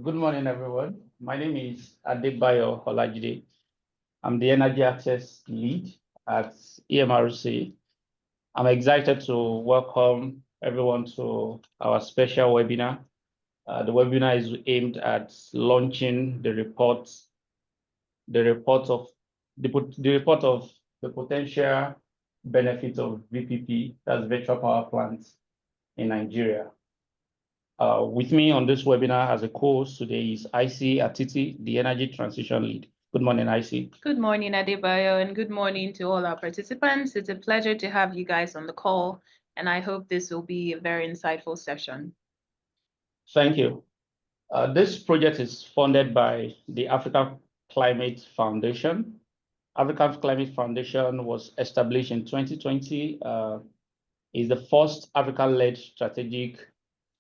Good morning, everyone. My name is Adebayo Olajide. I'm the Energy Access Lead at EMRC. I'm excited to welcome everyone to our special webinar. The webinar is aimed at launching the report of the potential benefits of VPP, that's virtual power plants in Nigeria. With me on this webinar as a co-host today is IC Atiti, the Energy Transition Lead. Good morning, IC. Good morning, Adebayo, and good morning to all our participants. It's a pleasure to have you guys on the call, and I hope this will be a very insightful session. Thank you. This project is funded by the African Climate Foundation. African Climate Foundation was established in 2020. Is the first African-led strategic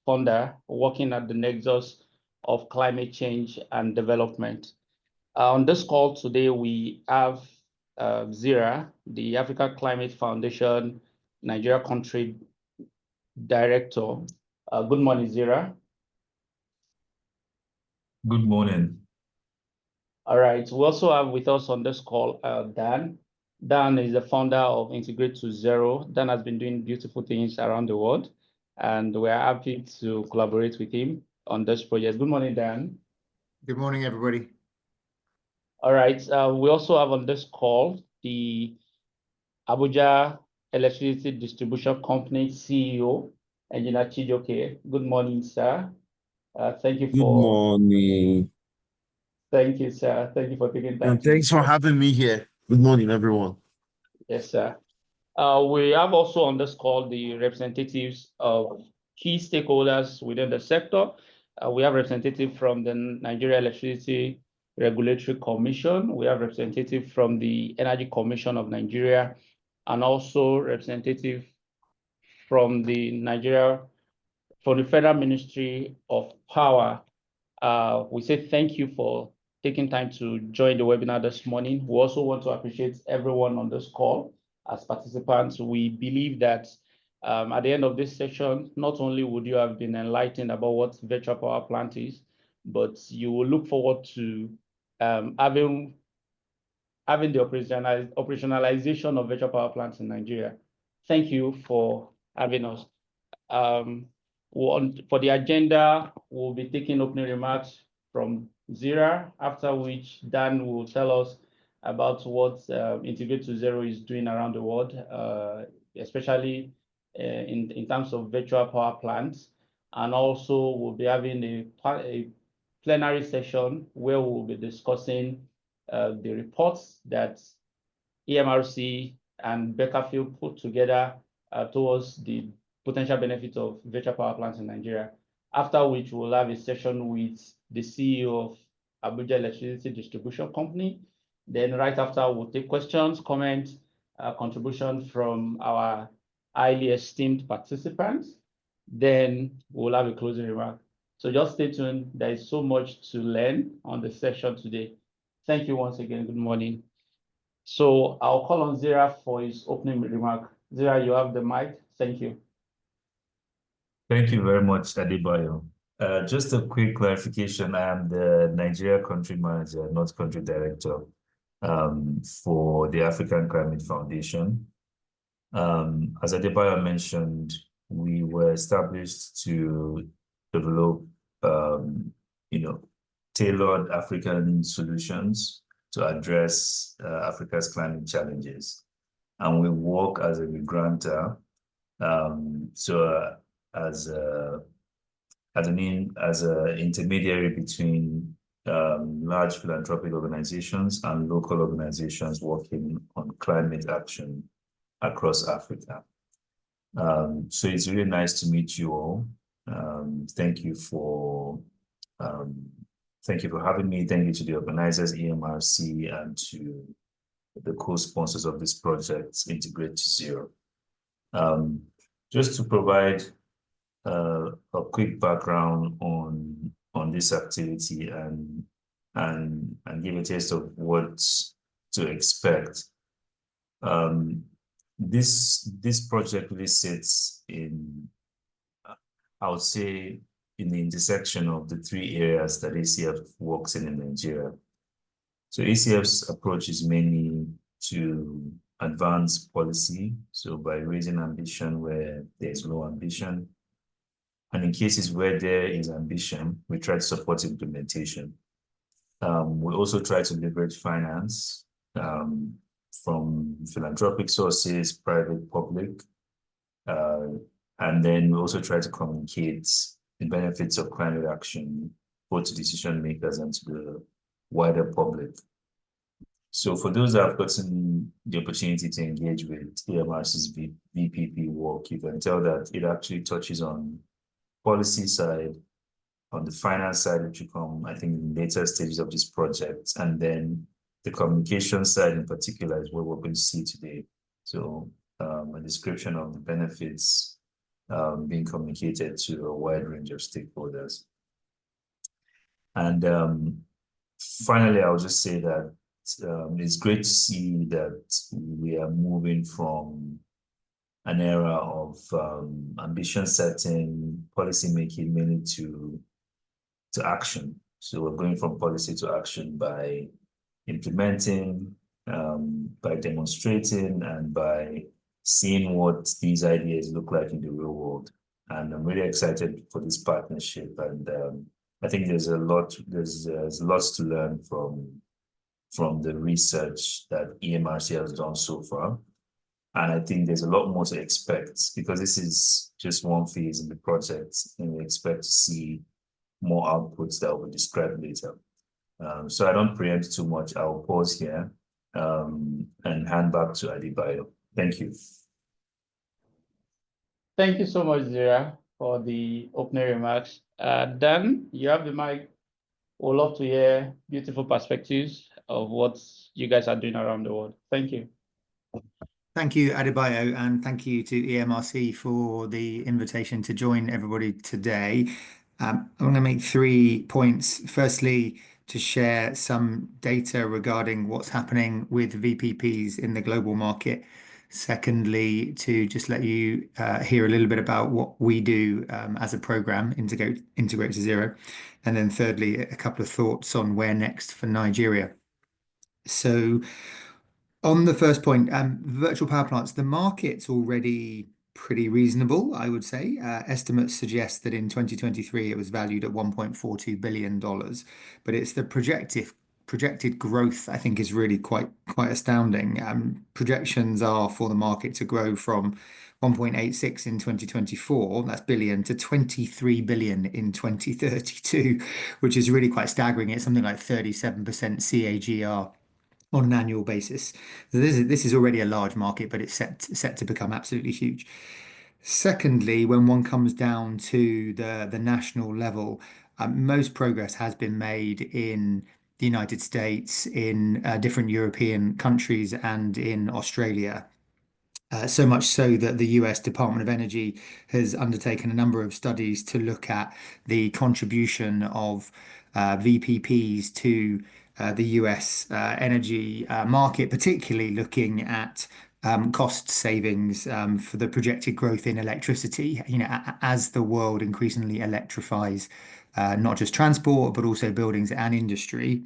funder working at the nexus of climate change and development. On this call today, we have Zira, the African Climate Foundation Nigeria Country Director. Good morning, Zira. Good morning. All right. We also have with us on this call Dan. Dan is the founder of Integrate to Zero. Dan has been doing beautiful things around the world, and we're happy to collaborate with him on this project. Good morning, Dan. Good morning, everybody. All right. We also have on this call the Abuja Electricity Distribution Company CEO, Engineer Chijoke. Good morning, sir. Thank you for. Good morning. Thank you, sir. Thank you for taking time. And thanks for having me here. Good morning, everyone. Yes, sir. We have also on this call the representatives of key stakeholders within the sector. We have representative from the Nigeria Electricity Regulatory Commission. We have representative from the Energy Commission of Nigeria, and also representative from the Federal Ministry of Power. We say thank you for taking time to join the webinar this morning. We also want to appreciate everyone on this call as participants. We believe that at the end of this session, not only would you have been enlightened about what virtual power plant is, but you will look forward to having the operationalization of virtual power plants in Nigeria. Thank you for having us. For the agenda, we'll be taking opening remarks from Zira, after which Dan will tell us about what Integrate to Zero is doing around the world, especially in terms of virtual power plants. And also we'll be having a plenary session where we'll be discussing the reports that EMRC and Beckerfield put together towards the potential benefits of virtual power plants in Nigeria. After which we'll have a session with the CEO of Abuja Electricity Distribution Company. Then right after, we'll take questions, comments, contributions from our highly esteemed participants. Then we'll have a closing remark. So just stay tuned. There is so much to learn on the session today. Thank you once again. Good morning. So I'll call on Zira for his opening remark. Zira, you have the mic. Thank you. Thank you very much, Adebayo. Just a quick clarification. I am the Nigeria Country Manager, not Country Director, for the African Climate Foundation. As Adebayo mentioned, we were established to develop, tailored African solutions to address Africa's climate challenges, and we work as a grantor. As an intermediary between large philanthropic organizations and local organizations working on climate action across Africa. So it's really nice to meet you all. Thank you for having me. Thank you to the organizers, EMRC, and to the co-sponsors of this project, Integrate to Zero. Just to provide a quick background on this activity and give a taste of what to expect. this project really sits in, I would say, in the intersection of the three areas that ACF works in Nigeria. So ACF's approach is mainly to advance policy, so by raising ambition where there's low ambition. And in cases where there is ambition, we try to support implementation. We also try to leverage finance from philanthropic sources, private, public. And then we also try to communicate the benefits of climate action, both to decision makers and to the wider public. So for those that have gotten the opportunity to engage with EMRC's VPP work, you can tell that it actually touches on policy side, on the finance side, which will come, I think, in later stages of this project. And then the communication side in particular is what we're going to see today. So a description of the benefits being communicated to a wide range of stakeholders. And finally, I'll just say that it's great to see that we are moving from an era of ambition setting, policy making, mainly to action. So we're going from policy to action by implementing, by demonstrating, and by seeing what these ideas look like in the real world. And I'm really excited for this partnership. And I think there's lots to learn from the research that EMRC has done so far. And I think there's a lot more to expect because this is just one phase in the project, and we expect to see more outputs that will be described later. So I don't preempt too much. I'll pause here and hand back to Adebayo. Thank you. Thank you so much, Zira, for the opening remarks. Dan, you have the mic. We'd love to hear beautiful perspectives of what you guys are doing around the world. Thank you. Thank you, Adebayo, and thank you to EMRC for the invitation to join everybody today. I'm going to make 3 points. Firstly, to share some data regarding what's happening with VPPs in the global market. Secondly, to just let you hear a little bit about what we do as a program, Integrate to Zero. And then thirdly, a couple of thoughts on where next for Nigeria. So on the first point, virtual power plants, the market's already pretty reasonable, I would say. Estimates suggest that in 2023, it was valued at $1.42 billion, but it's the projected growth, I think, is really quite astounding. Projections are for the market to grow from 1.86 in 2024, that's billion, to 23 billion in 2032, which is really quite staggering. It's something like 37% CAGR on an annual basis. So this is already a large market, but it's set to become absolutely huge. Secondly, when one comes down to the national level, most progress has been made in the United States, in different European countries, and in Australia. So much so that the US Department of Energy has undertaken a number of studies to look at the contribution of VPPs to the US energy market, particularly looking at cost savings for the projected growth in electricity. You know, as the world increasingly electrifies, not just transport, but also buildings and industry.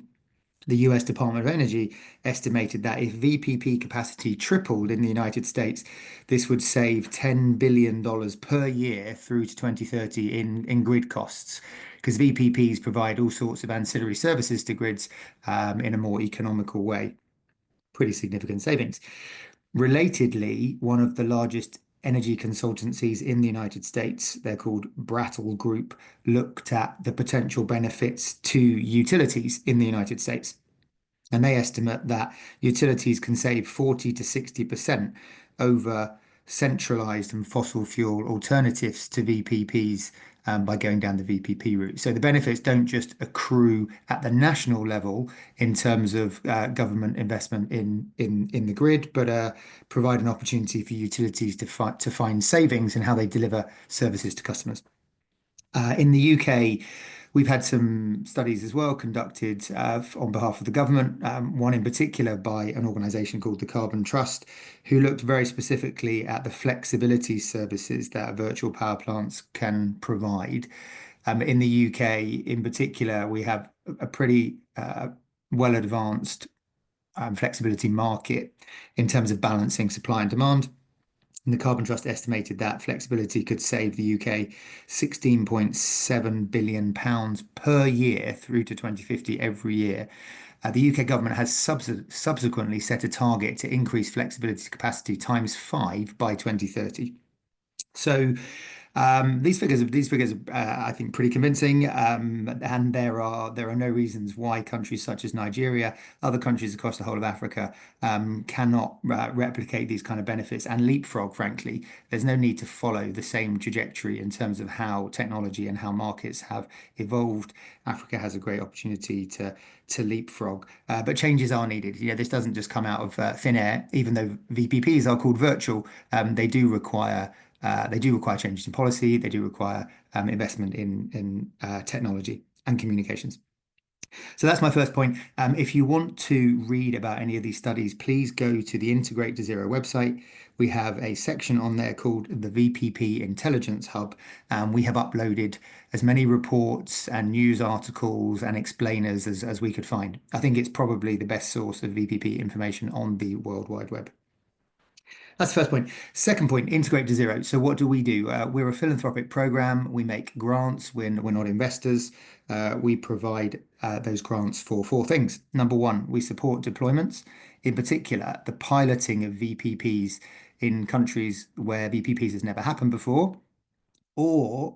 The US Department of Energy estimated that if VPP capacity tripled in the United States, this would save $10 billion per year through to 2030 in grid costs, because VPPs provide all sorts of ancillary services to grids in a more economical way. Pretty significant savings. Relatedly, one of the largest energy consultancies in the United States, they're called Brattle Group, looked at the potential benefits to utilities in the United States. And they estimate that utilities can save 40 to 60% over centralized and fossil fuel alternatives to VPPs by going down the VPP route. So the benefits don't just accrue at the national level in terms of government investment in the grid, but provide an opportunity for utilities to find savings in how they deliver services to customers. In the UK, We've had some studies as well conducted on behalf of the government, one in particular by an organisation called the Carbon Trust, who looked very specifically at the flexibility services that virtual power plants can provide. In the UK, in particular, we have a pretty well advanced flexibility market in terms of balancing supply and demand. And the Carbon Trust estimated that flexibility could save the UK £16.7 billion per year through to 2050 every year. The UK government has subsequently set a target to increase flexibility capacity ×5 by 2030. So these figures are, I think, pretty convincing, and there are no reasons why countries such as Nigeria, other countries across the whole of Africa, cannot replicate these kind of benefits and leapfrog. Frankly, there's no need to follow the same trajectory in terms of how technology and how markets have evolved. Africa has a great opportunity to leapfrog, but changes are needed. This doesn't just come out of thin air. Even though VPPs are called virtual, they do require changes in policy. They do require investment in technology and communications. So that's my first point. If you want to read about any of these studies, please go to the Integrate to Zero website. We have a section on there called the VPP Intelligence Hub, and we have uploaded as many reports and news articles and explainers as we could find. I think it's probably the best source of VPP information on the World Wide Web. That's the first point. Second point, integrate to zero. So what do? We're a philanthropic program. We make grants. We're not investors. We provide those grants for four things. Number one, we support deployments, in particular, the piloting of VPPs in countries where VPPs has never happened before. Or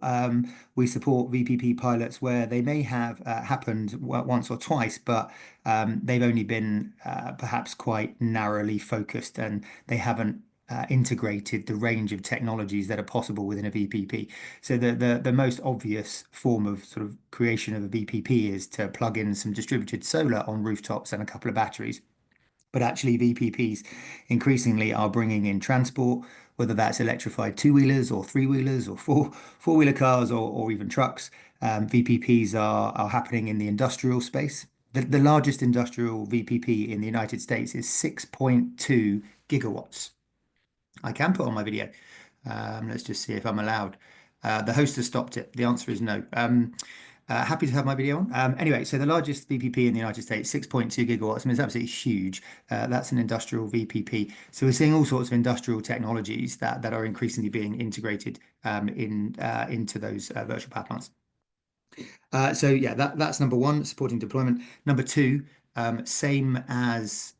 we support VPP pilots where they may have happened once or twice, but they've only been perhaps quite narrowly focused, and they haven't integrated the range of technologies that are possible within a VPP. So the most obvious form of sort of creation of a VPP is to plug in some distributed solar on rooftops and a couple of batteries. But actually, VPPs increasingly are bringing in transport, whether that's electrified two-wheelers or three-wheelers or four-wheeler cars or even trucks. VPPs are happening in the industrial space. The largest industrial VPP in the United States is 6.2 gigawatts. I can put on my video. Let's just see if I'm allowed. The host has stopped it. The answer is no. Happy to have my video on. Anyway, so the largest VPP in the United States, 6.2 gigawatts. I mean, it's absolutely huge. That's an industrial VPP. So we're seeing all sorts of industrial technologies that are increasingly being integrated into those virtual power plants. So yeah, that's number one, supporting deployment. Number two, same as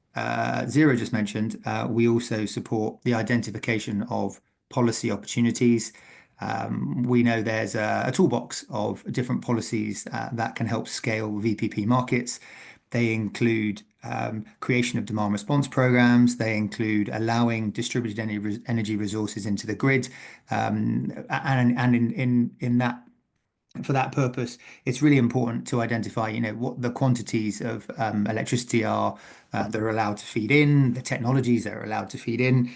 Zero just mentioned, we also support the identification of policy opportunities. We know there's a toolbox of different policies that can help scale VPP markets. They include creation of demand response programs. They include allowing distributed energy resources into the grid. And in that, for that purpose, it's really important to identify, what the quantities of electricity are that are allowed to feed in, the technologies that are allowed to feed in.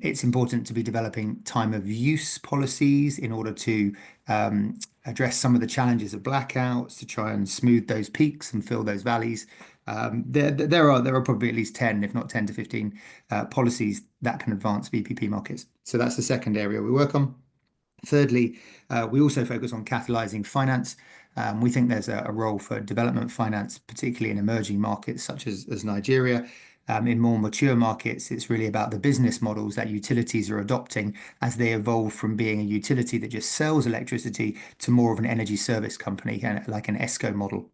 It's important to be developing time of use policies in order to address some of the challenges of blackouts, to try and smooth those peaks and fill those valleys. There are probably at least 10, if not 10 to 15 policies that can advance VPP markets. So that's the second area we work on. Thirdly, we also focus on catalyzing finance. We think there's a role for development finance, particularly in emerging markets such as Nigeria. In more mature markets, it's really about the business models that utilities are adopting as they evolve from being a utility that just sells electricity to more of an energy service company, like an ESCO model.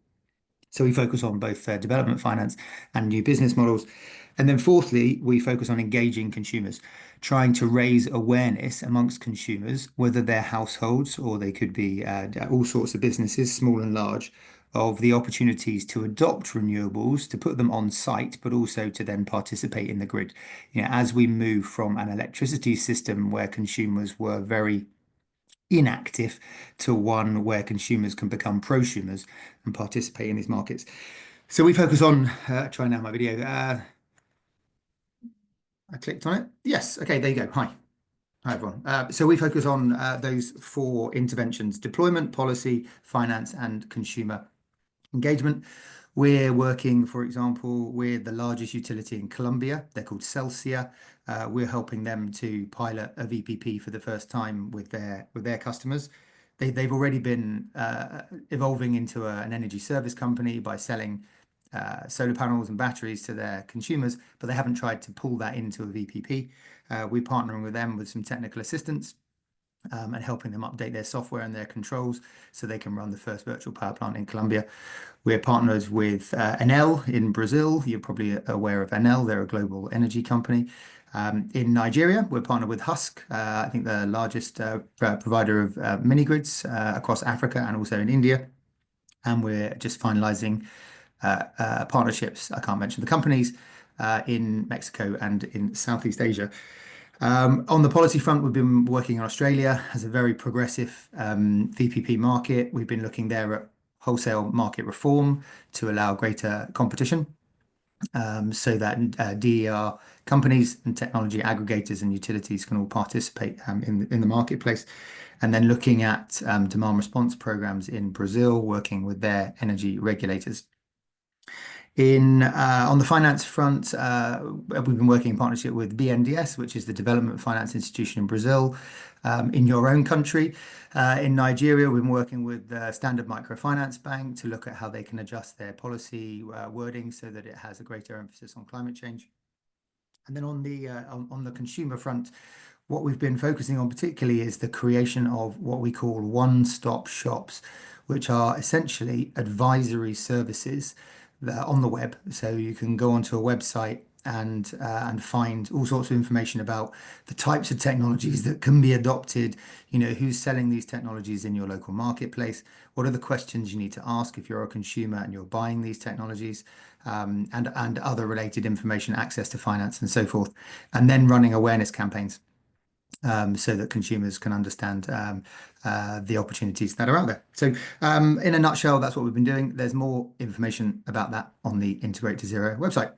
So we focus on both development finance and new business models. And then fourthly, we focus on engaging consumers, trying to raise awareness amongst consumers, whether they're households or they could be all sorts of businesses, small and large, of the opportunities to adopt renewables, to put them on site, but also to then participate in the grid. As we move from an electricity system where consumers were very inactive to one where consumers can become prosumers and participate in these markets. So we focus on, try now my video. I clicked on it. Yes. Okay, there you go. Hi. Hi, everyone. So we focus on those 4 interventions: deployment, policy, finance, and consumer engagement. We're working, for example, with the largest utility in Colombia. They're called Celsia. We're helping them to pilot a VPP for the first time with their customers. They've already been evolving into an energy service company by selling solar panels and batteries to their consumers, but they haven't tried to pull that into a VPP. We're partnering with them with some technical assistance and helping them update their software and their controls so they can run the first virtual power plant in Colombia. We're partners with Enel in Brazil. You're probably aware of Enel. They're a global energy company. In Nigeria, we're partnered with Husk, I think the largest provider of mini grids across Africa and also in India. And we're just finalizing partnerships, I can't mention the companies, in Mexico and in Southeast Asia. On the policy front, we've been working in Australia as a very progressive VPP market. We've been looking there at wholesale market reform to allow greater competition so that DER companies and technology aggregators and utilities can all participate in the marketplace. And then looking at demand response programs in Brazil, working with their energy regulators. On the finance front, we've been working in partnership with BNDES, which is the development finance institution in Brazil. In your own country, in Nigeria, we've been working with Standard Microfinance Bank to look at how they can adjust their policy wording so that it has a greater emphasis on climate change. And then on the consumer front, what we've been focusing on particularly is the creation of what we call one-stop shops, which are essentially advisory services on the web. So you can go onto a website and find all sorts of information about the types of technologies that can be adopted, who's selling these technologies in your local marketplace, what are the questions you need to ask if you're a consumer and you're buying these technologies, and other related information, access to finance and so forth, and then running awareness campaigns so that consumers can understand the opportunities that are out there. So in a nutshell, that's what we've been doing. There's more information about that on the Integrate to Zero website.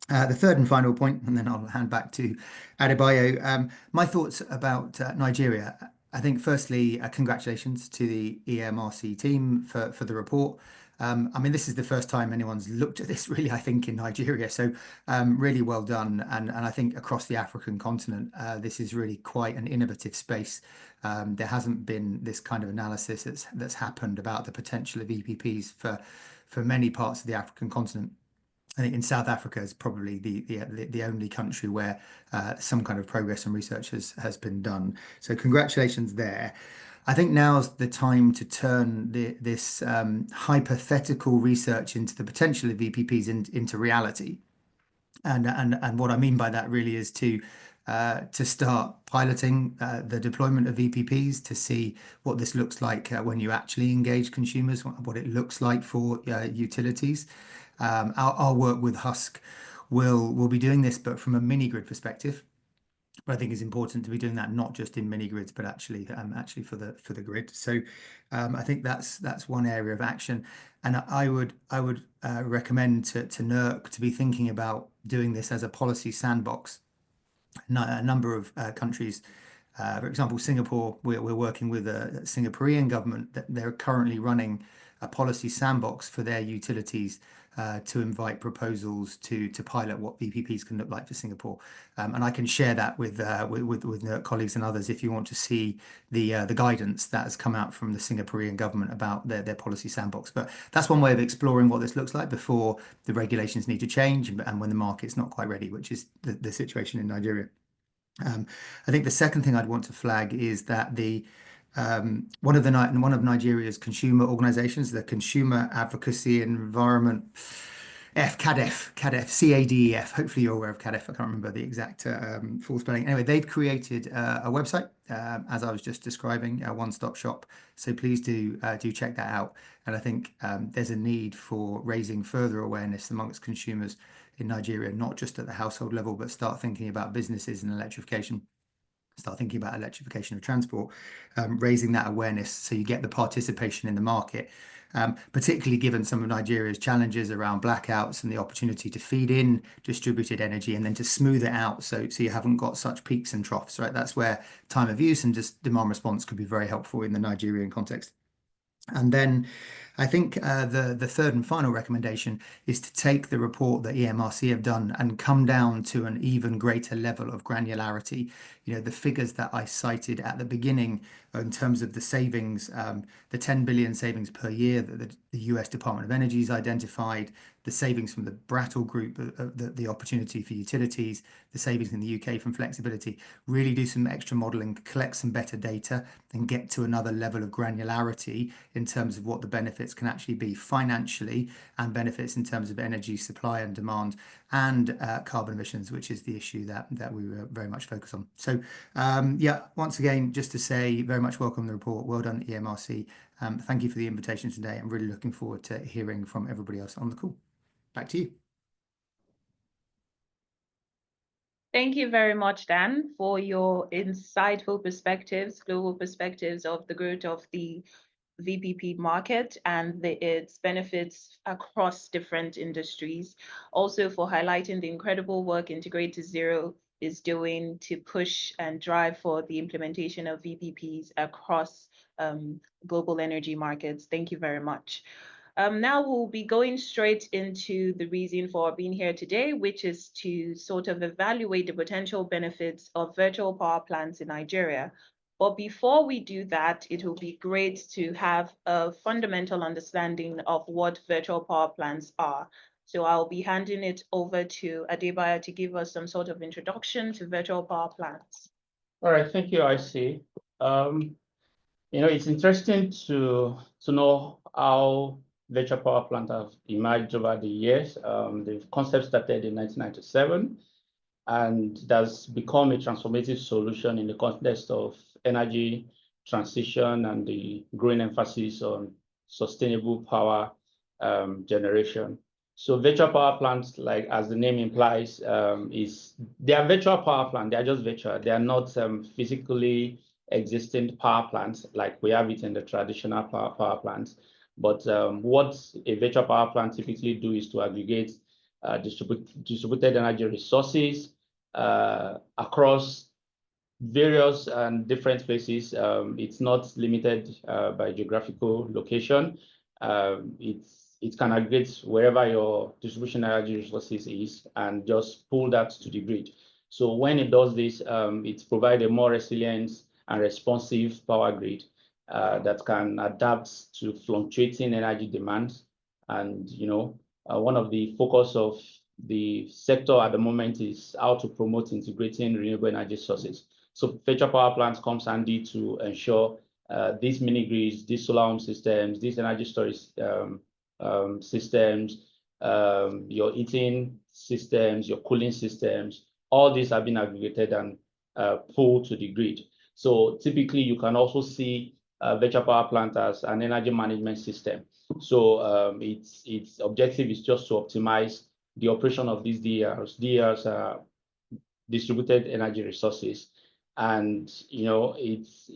The third and final point, and then I'll hand back to Adebayo. My thoughts about Nigeria. I think firstly, congratulations to the EMRC team for the report. I mean, this is the first time anyone's looked at this really, I think, in Nigeria. So really well done. And I think across the African continent, this is really quite an innovative space. There hasn't been this kind of analysis that's happened about the potential of VPPs for many parts of the African continent. I think in South Africa is probably the only country where some kind of progress and research has been done. So congratulations there. I think now's the time to turn this hypothetical research into the potential of VPPs into reality. And what I mean by that really is to start piloting the deployment of VPPs to see what this looks like when you actually engage consumers, what it looks like for utilities. Our work with Husk will be doing this, but from a mini grid perspective. But I think it's important to be doing that not just in mini grids, but actually for the grid. So I think that's one area of action, and I would recommend to NERC to be thinking about doing this as a policy sandbox. A number of countries, for example, Singapore, we're working with the Singaporean government that they're currently running a policy sandbox for their utilities to invite proposals to pilot what VPPs can look like for Singapore. And I can share that with NERC colleagues and others if you want to see the guidance that has come out from the Singaporean government about their policy sandbox. But that's one way of exploring what this looks like before the regulations need to change and when the market's not quite ready, which is the situation in Nigeria. I think the second thing I'd want to flag is that one of Nigeria's consumer organizations, the Consumer Advocacy Environment, CADEF, CADEF. Hopefully you're aware of CADEF. I can't remember the exact full spelling. Anyway, they've created a website, as I was just describing, a one-stop shop. So please do check that out. And I think there's a need for raising further awareness amongst consumers in Nigeria, not just at the household level, but start thinking about businesses and electrification. start thinking about electrification of transport, raising that awareness so you get the participation in the market, particularly given some of Nigeria's challenges around blackouts and the opportunity to feed in distributed energy and then to smooth it out so you haven't got such peaks and troughs, right? That's where time of use and just demand response could be very helpful in the Nigerian context. And then I think the third and final recommendation is to take the report that EMRC have done and come down to an even greater level of granularity. You know, the figures that I cited at the beginning in terms of the savings, the 10 billion savings per year that the US Department of Energy has identified, the savings from the Brattle Group, the opportunity for utilities, the savings in the UK from flexibility, really do some extra modeling, collect some better data and get to another level of granularity in terms of what the benefits can actually be financially and benefits in terms of energy supply and demand and carbon emissions, which is the issue that we were very much focused on. So yeah, once again, just to say very much welcome the report. Well done, EMRC. Thank you for the invitation today. I'm really looking forward to hearing from everybody else on the call. Back to you. Thank you very much, Dan, for your insightful perspectives, global perspectives of the growth of the VPP market and its benefits across different industries. Also for highlighting the incredible work Integrate to Zero is doing to push and drive for the implementation of VPPs across global energy markets. Thank you very much. Now we'll be going straight into the reason for being here today, which is to sort of evaluate the potential benefits of virtual power plants in Nigeria. But before we do that, it will be great to have a fundamental understanding of what virtual power plants are. So I'll be handing it over to Adebayo to give us some sort of introduction to virtual power plants. All right, thank you, IC. You know, it's interesting to know how virtual power plants have emerged over the years. The concept started in 1997, and that's become a transformative solution in the context of energy transition and the growing emphasis on sustainable power generation. So virtual power plants, like as the name implies, they are virtual power plants. They are just virtual. They are not physically existing power plants like we have it in the traditional power plants. But what a virtual power plant typically do is to aggregate distributed energy resources across various and different places. It's not limited by geographical location. It can aggregate wherever your distribution energy resources is and just pull that to the grid. So when it does this, it provides a more resilient and responsive power grid that can adapt to fluctuating energy demands. And you know, one of the focus of the sector at the moment is how to promote integrating renewable energy sources. So virtual power plants comes handy to ensure these mini grids, these solar home systems, these energy storage systems, your heating systems, your cooling systems, all these have been aggregated and pulled to the grid. So typically you can also see virtual power plant as an energy management system. So its objective is just to optimize the operation of these DERs. DERs are distributed energy resources, and you know it's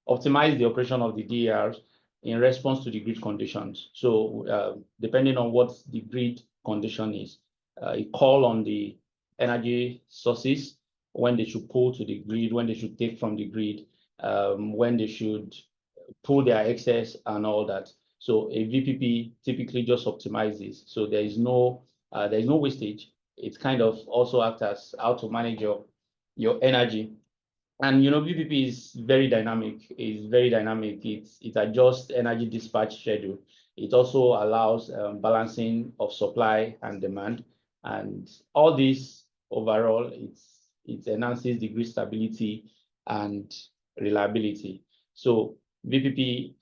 optimized the operation of the DERs in response to the grid conditions. So depending on what the grid condition is, it call on the energy sources when they should pull to the grid, when they should take from the grid, when they should pull their excess and all that. So a VPP typically just optimizes. So there is no wastage. It kind of also acts as how to manage your energy. And you know, VPP is very dynamic. It adjusts energy dispatch schedule. It also allows balancing of supply and demand. And all this overall, it enhances the grid stability and reliability. So VPP,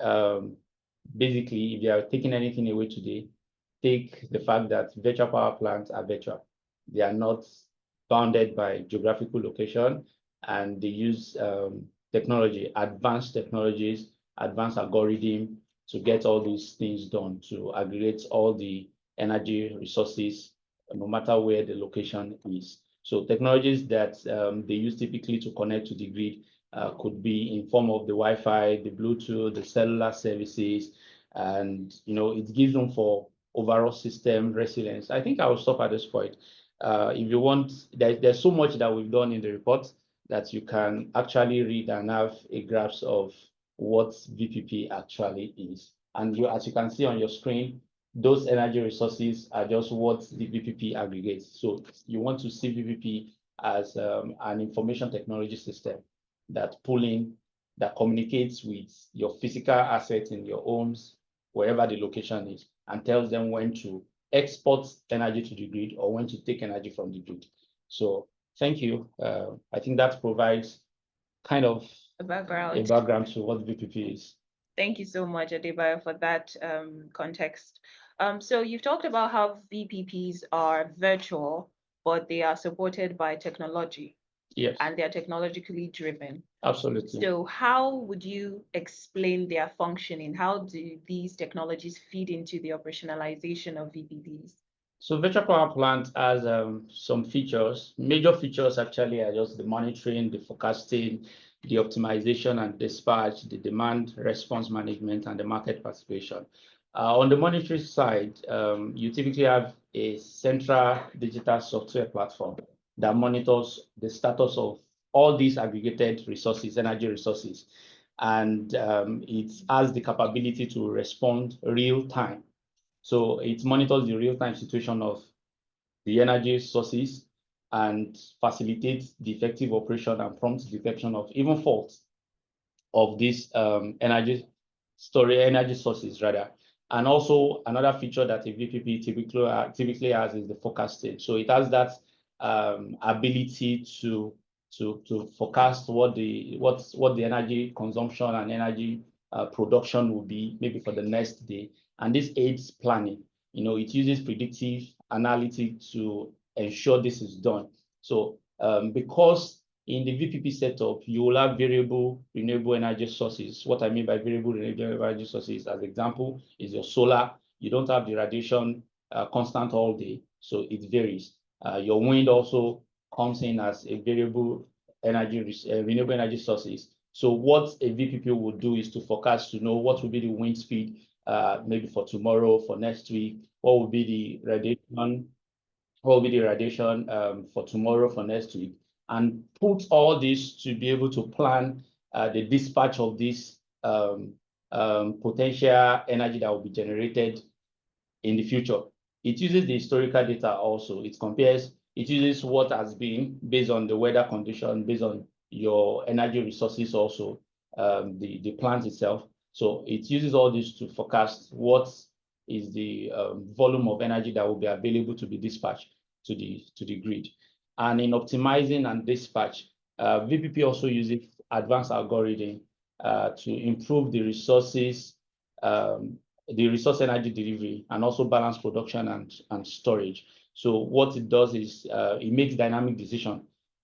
basically, if you are taking anything away today, take the fact that virtual power plants are virtual. They are not bounded by geographical location, and they use technology, advanced technologies, advanced algorithm to get all these things done, to aggregate all the energy resources, no matter where the location is. So technologies that they use typically to connect to the grid could be in form of the Wi-Fi, the Bluetooth, the cellular services, and it gives them for overall system resilience. I think I will stop at this point. If you want, there's so much that we've done in the report that you can actually read and have a grasp of what VPP actually is. And as you can see on your screen, those energy resources are just what the VPP aggregates. So you want to see VPP as an information technology system that communicates with your physical assets in your homes, wherever the location is, and tells them when to export energy to the grid or when to take energy from the grid. So thank you. I think that provides kind of A background. a background to what VPP is. Thank you so much, Adebayo, for that context. So you've talked about how VPPs are virtual, but they are supported by technology. Yes. And they are technologically driven. Absolutely. So how would you explain their functioning? How do these technologies feed into the operationalization of VPPs? So virtual power plant has some features. Major features actually are just the monitoring, the forecasting, the optimization and dispatch, the demand response management, and the market participation. On the monitoring side, you typically have a central digital software platform that monitors the status of all these aggregated resources, energy resources, and it has the capability to respond real time. So it monitors the real-time situation of the energy sources and facilitates the effective operation and prompt detection of even faults of these energy sources rather. And also another feature that a VPP typically has is the forecasting. So it has that ability to forecast what the energy consumption and energy production will be maybe for the next day. And this aids planning. It uses predictive analytics to ensure this is done. So because in the VPP setup, you will have variable renewable energy sources. What I mean by variable renewable energy sources, as example, is your solar. You don't have the radiation constant all day, so it varies. Your wind also comes in as a variable energy, renewable energy sources. So what a VPP will do is to forecast to know what will be the wind speed, maybe for tomorrow, for next week, what will be the radiation, for tomorrow, for next week, and put all this to be able to plan the dispatch of this potential energy that will be generated in the future. It uses the historical data also. It uses what has been based on the weather condition, based on your energy resources also, the plant itself. So it uses all this to forecast what is the volume of energy that will be available to be dispatched to the grid. And in optimizing and dispatch, VPP also uses advanced algorithm to improve the resource energy delivery and also balance production and storage. So what it does is it makes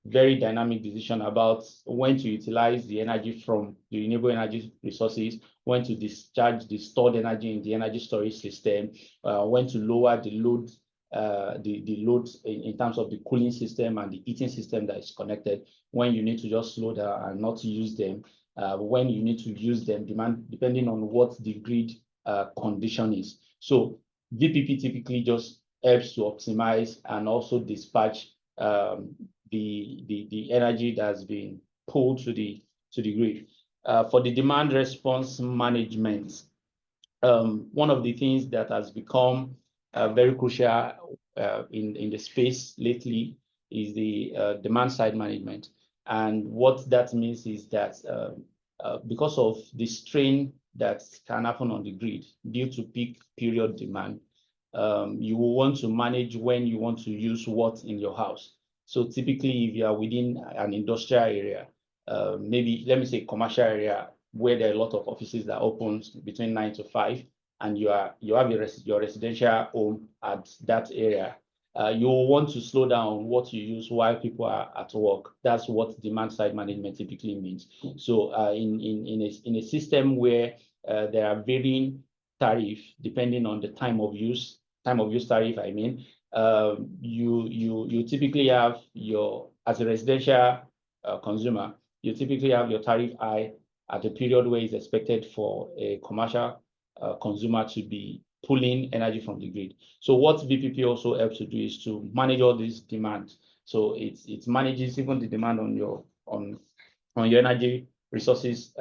very dynamic decision about when to utilize the energy from the renewable energy resources, when to discharge the stored energy in the energy storage system, when to lower the load, the loads in terms of the cooling system and the heating system that is connected, when you need to just slow down and not use them, when you need to use them, depending on what the grid condition is. So VPP typically just helps to optimize and also dispatch the energy that's been pulled to the grid. For the demand response management, one of the things that has become very crucial in the space lately is the demand side management. And what that means is that because of the strain that can happen on the grid due to peak period demand, you will want to manage when you want to use what in your house. So typically, if you are within an industrial area, maybe let me say commercial area where there are a lot of offices that open between 9 to 5, and you have your residential home at that area, you will want to slow down what you use while people are at work. That's what demand side management typically means. So in a system where there are varying tariff depending on the time of use tariff, I mean, you typically have as a residential consumer, you typically have your tariff high at a period where it's expected for a commercial consumer to be pulling energy from the grid. So what VPP also helps to do is to manage all this demand. So it manages even the demand on your energy resources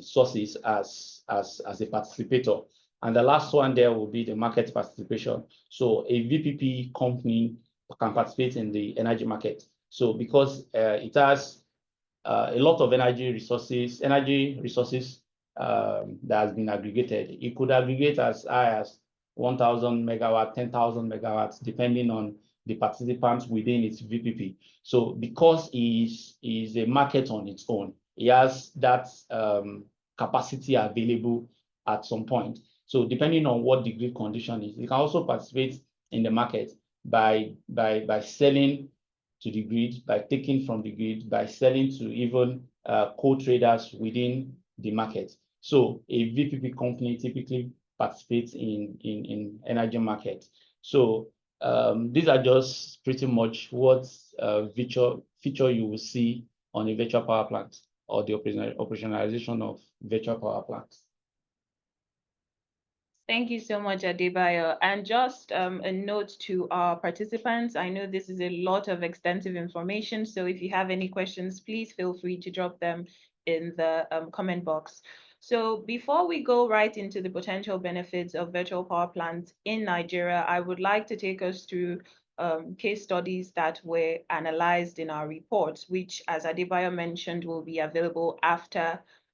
sources as a participator. And the last one there will be the market participation. So a VPP company can participate in the energy market. So because it has a lot of energy resources that has been aggregated, it could aggregate as high as 1,000 megawatt, 10,000 megawatts, depending on the participants within its VPP. So because it is a market on its own, it has that capacity available at some point. So depending on what the grid condition is, you can also participate in the market by selling to the grid, by taking from the grid, by selling to even co-traders within the market. So a VPP company typically participates in energy market. So these are just pretty much what feature you will see on a virtual power plant or the operationalization of virtual power plants. Thank you so much, Adebayo. And just a note to our participants, I know this is a lot of extensive information, so if you have any questions, please feel free to drop them in the comment box. So before we go right into the potential benefits of virtual power plants in Nigeria, I would like to take us through case studies that were analyzed in our report, which, as Adebayo mentioned, will be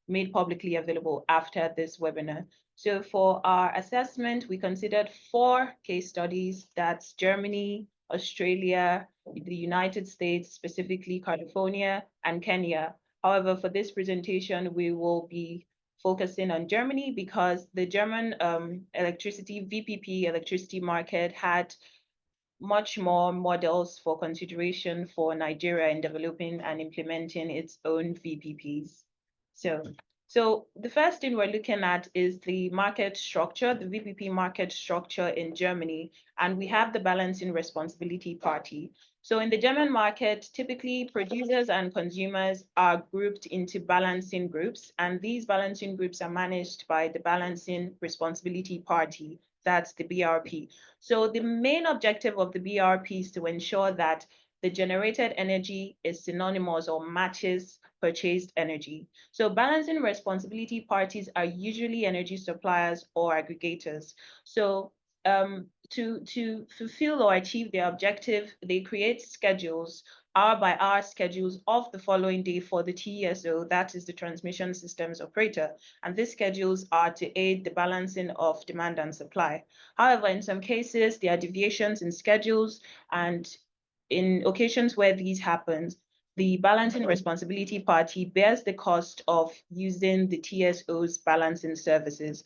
made publicly available after this webinar. So for our assessment, we considered 4 case studies. That's Germany, Australia, the United States, specifically California, and Kenya. However, for this presentation, we will be focusing on Germany because the German VPP electricity market had much more models for consideration for Nigeria in developing and implementing its own VPPs. So the first thing we're looking at is the market structure, the VPP market structure in Germany, and we have the balancing responsibility party. So in the German market, typically producers and consumers are grouped into balancing groups, and these balancing groups are managed by the balancing responsibility party, that's the BRP. So the main objective of the BRP is to ensure that the generated energy is synonymous or matches purchased energy. So balancing responsibility parties are usually energy suppliers or aggregators. So to fulfill or achieve their objective, they create schedules, hour-by-hour schedules of the following day for the TSO, that is the transmission systems operator. And these schedules are to aid the balancing of demand and supply. However, in some cases, there are deviations in schedules, and in occasions where these happen, the balancing responsibility party bears the cost of using the TSO's balancing services.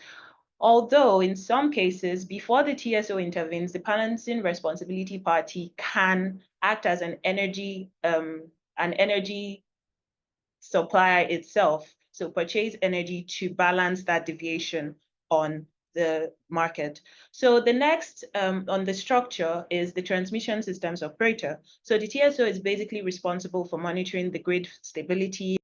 Although in some cases, before the TSO intervenes, the balancing responsibility party can act as an energy supplier itself, so purchase energy to balance that deviation on the market. So the next on the structure is the transmission systems operator. So the TSO is basically responsible for monitoring the grid stability.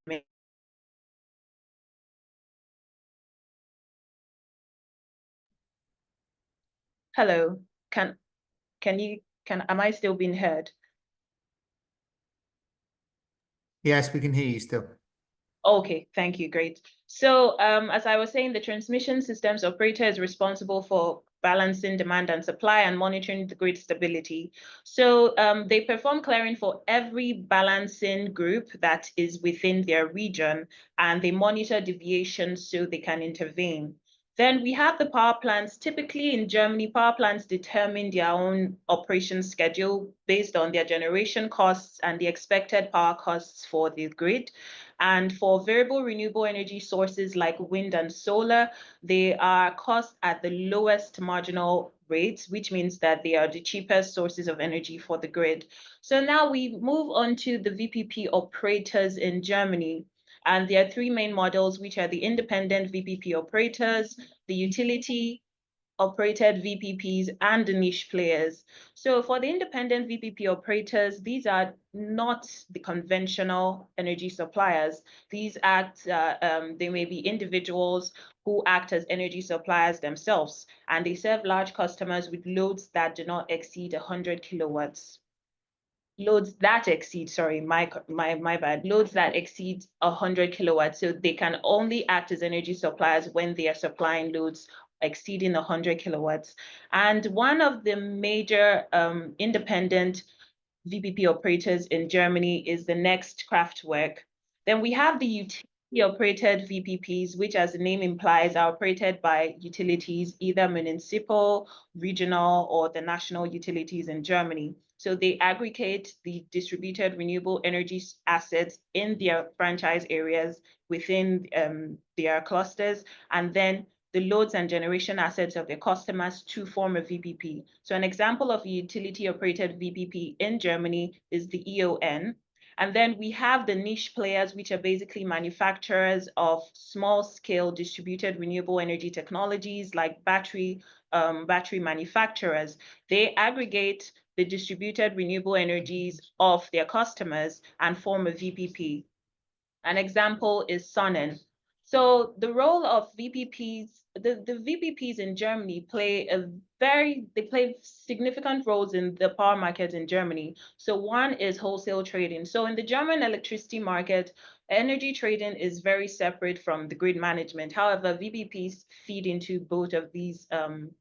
Hello, am I still being heard? Yes, we can hear you still. Okay, thank you, great. So as I was saying, the transmission systems operator is responsible for balancing demand and supply and monitoring the grid stability. So they perform clearing for every balancing group that is within their region, and they monitor deviations so they can intervene. Then we have the power plants. Typically in Germany, power plants determine their own operation schedule based on their generation costs and the expected power costs for the grid. And for variable renewable energy sources like wind and solar, they are cost at the lowest marginal rates, which means that they are the cheapest sources of energy for the grid. So now we move on to the VPP operators in Germany. And there are 3 main models, which are the independent VPP operators, the utility operated VPPs and the niche players. So for the independent VPP operators, these are not the conventional energy suppliers. These they may be individuals who act as energy suppliers themselves, and they serve large customers with loads that do not exceed 100 kilowatts. Loads that exceed, sorry, my bad, loads that exceed 100 kilowatts. So they can only act as energy suppliers when they are supplying loads exceeding 100 kilowatts. And one of the major independent VPP operators in Germany is the Next Kraftwerk. Then we have the utility-operated VPPs, which, as the name implies, are operated by utilities, either municipal, regional, or the national utilities in Germany. So they aggregate the distributed renewable energy assets in their franchise areas within their clusters, and then the loads and generation assets of their customers to form a VPP. So an example of a utility-operated VPP in Germany is the EON. And then we have the niche players, which are basically manufacturers of small-scale distributed renewable energy technologies like battery manufacturers. They aggregate the distributed renewable energies of their customers and form a VPP. An example is Sonnen. So the role of VPPs, the VPPs in Germany play significant roles in the power market in Germany. So one is wholesale trading. So in the German electricity market, energy trading is very separate from the grid management. However, VPPs feed into both of these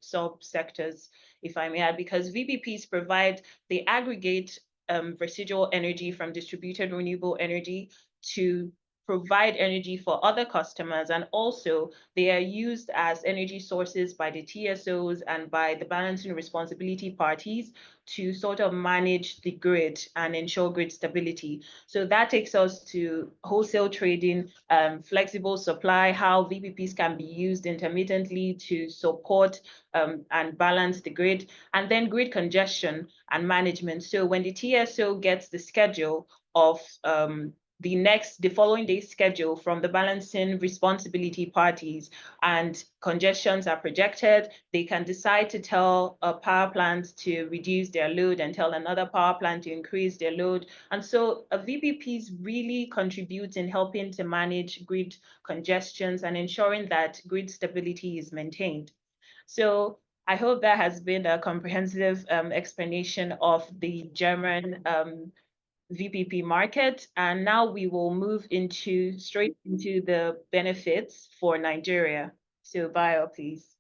sub-sectors, if I may add, because VPPs they aggregate residual energy from distributed renewable energy to provide energy for other customers, and also they are used as energy sources by the TSOs and by the balancing responsibility parties to sort of manage the grid and ensure grid stability. So that takes us to wholesale trading, flexible supply, how VPPs can be used intermittently to support and balance the grid, and then grid congestion and management. So when the TSO gets the schedule of the following day's schedule from the balancing responsibility parties and congestions are projected, they can decide to tell a power plant to reduce their load and tell another power plant to increase their load. And so VPPs really contribute in helping to manage grid congestions and ensuring that grid stability is maintained. So I hope that has been a comprehensive explanation of the German VPP market. And now we will move straight into the benefits for Nigeria. So Bayo, please.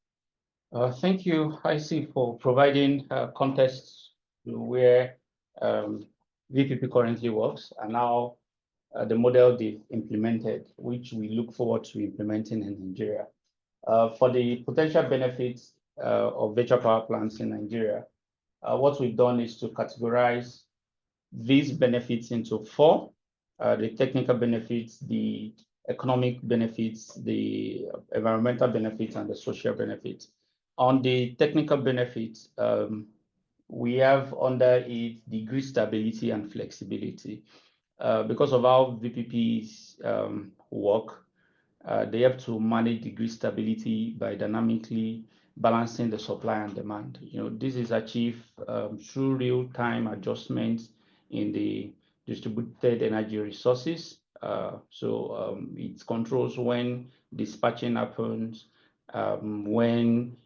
Thank you, IC, for providing context to where VPP currently works and now the model they've implemented, which we look forward to implementing in Nigeria. For the potential benefits of virtual power plants in Nigeria, what we've done is to categorize these benefits into four: the technical benefits, the economic benefits, the environmental benefits, and the social benefits. On the technical benefits, we have under it the grid stability and flexibility. Because of how VPPs work, they have to manage the grid stability by dynamically balancing the supply and demand. This is achieved through real-time adjustments in the distributed energy resources. It controls when dispatching happens, when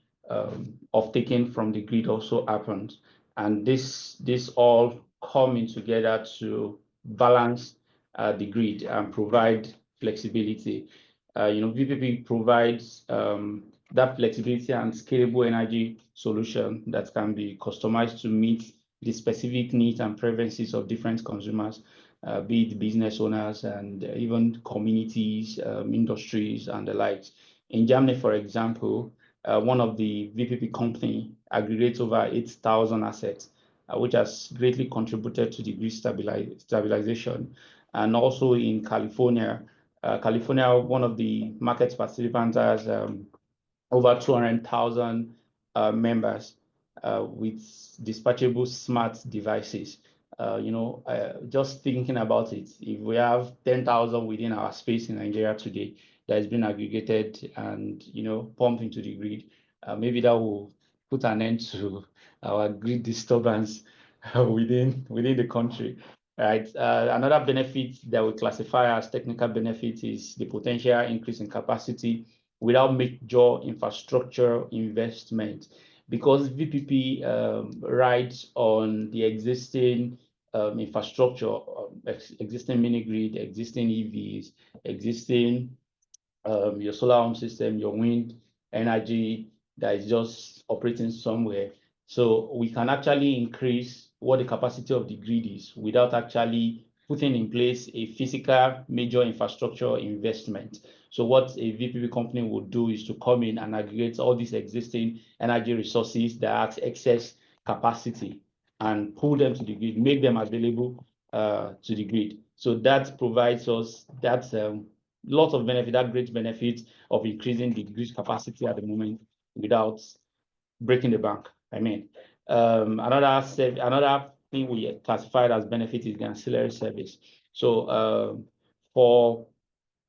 off-taking from the grid also happens. And this all coming together to balance the grid and provide flexibility. VPP provides that flexibility and scalable energy solution that can be customized to meet the specific needs and preferences of different consumers, be it business owners and even communities, industries, and the likes. In Germany, for example, one of the VPP company aggregates over 8,000 assets, which has greatly contributed to the grid stabilization. And also in California, one of the market participants has over 200,000 members with dispatchable smart devices. Just thinking about it, if we have 10,000 within our space in Nigeria today that has been aggregated and pumped into the grid, maybe that will put an end to our grid disturbance within the country. Right. Another benefit that we classify as technical benefit is the potential increase in capacity without major infrastructure investment, because VPP rides on the existing infrastructure, existing mini grid, existing EVs, existing your solar home system, your wind energy that is just operating somewhere. So we can actually increase what the capacity of the grid is without actually putting in place a physical major infrastructure investment. So what a VPP company would do is to come in and aggregate all these existing energy resources that have excess capacity and pull them to the grid, make them available to the grid. So that provides us that lots of benefit, that great benefit of increasing the grid capacity at the moment without breaking the bank. I mean, another thing we classified as benefit is the ancillary service. So for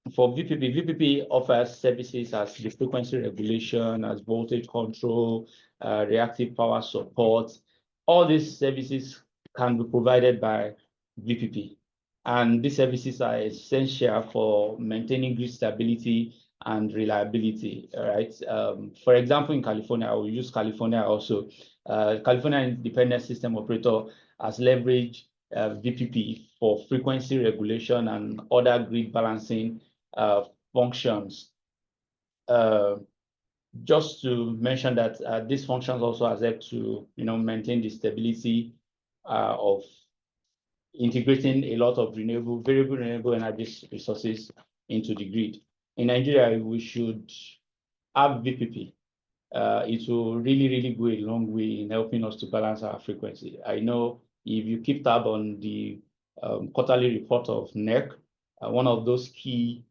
VPP offers services as the frequency regulation, as voltage control, reactive power support. All these services can be provided by VPP. And these services are essential for maintaining grid stability and reliability, right? For example, in California, I will use California also. California Independent System Operator has leveraged VPP for frequency regulation and other grid balancing functions. Just to mention that these functions also has helped to maintain the stability of integrating a lot of variable renewable energy resources into the grid. In Nigeria, we should have VPP. It will really go a long way in helping us to balance our frequency. I know if you keep tab on the quarterly report of NEC, one of those key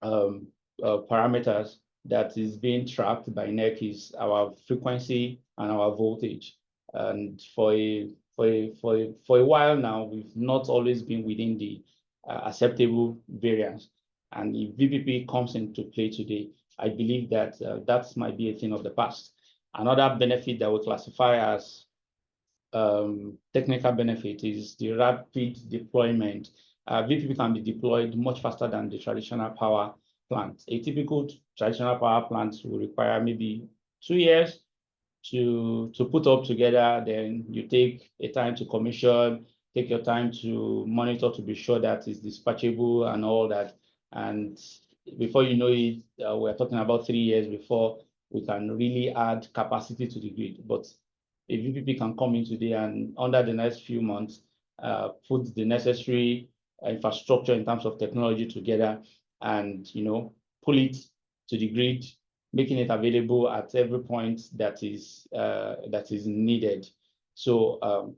parameters that is being tracked by NEC is our frequency and our voltage. And for a while now, we've not always been within the acceptable variance. And if VPP comes into play today, I believe that that might be a thing of the past. Another benefit that we classify as technical benefit is the rapid deployment. VPP can be deployed much faster than the traditional power plant. A typical traditional power plant will require maybe 2 years to put up together. Then you take a time to commission, take your time to monitor to be sure that it's dispatchable and all that. And before you know it, we're talking about 3 years before we can really add capacity to the grid. But if VPP can come in today and under the next few months, put the necessary infrastructure in terms of technology together and pull it to the grid, making it available at every point that is needed. So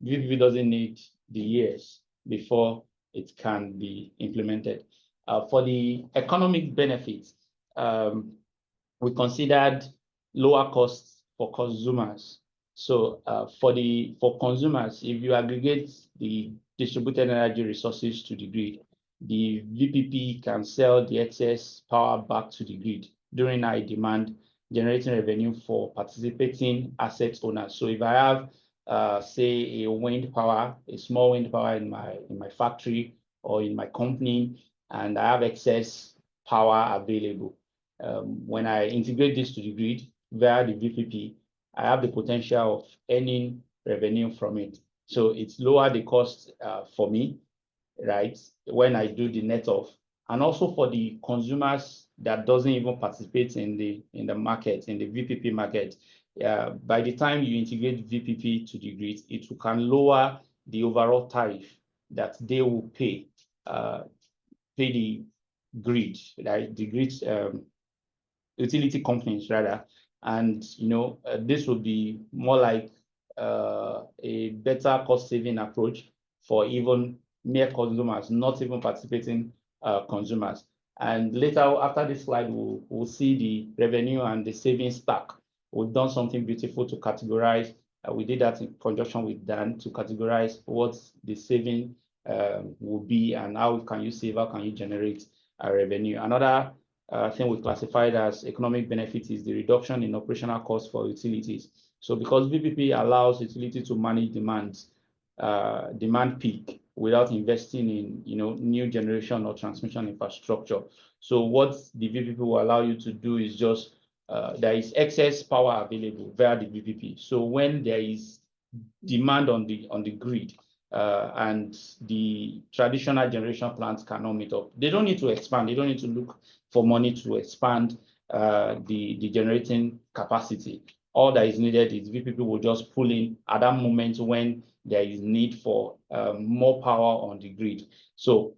VPP doesn't need the years before it can be implemented. For the economic benefits, we considered lower costs for consumers. So for consumers, if you aggregate the distributed energy resources to the grid, the VPP can sell the excess power back to the grid during high demand, generating revenue for participating asset owners. So if I have, say, a small wind power in my factory or in my company, and I have excess power available, when I integrate this to the grid via the VPP, I have the potential of earning revenue from it. So it's lower the cost for me, right, when I do the net off. And also for the consumers that doesn't even participate in the market, in the VPP market, by the time you integrate VPP to the grid, it can lower the overall tariff that they will pay the grid, right? The grid utility companies rather, and this would be more like a better cost-saving approach for even mere consumers, not even participating consumers. And later, after this slide, we'll see the revenue and the savings stack. We've done something beautiful to categorize. We did that in conjunction with Dan to categorize what the saving will be and how can you save, how can you generate a revenue. Another I think we classified as economic benefit is the reduction in operational costs for utilities. So because VPP allows utility to manage demand peak without investing in new generation or transmission infrastructure. So what the VPP will allow you to do is just there is excess power available via the VPP. So when there is demand on the grid and the traditional generation plants cannot meet up, they don't need to expand. They don't need to look for money to expand the generating capacity. All that is needed is VPP will just pull in at that moment when there is need for more power on the grid. So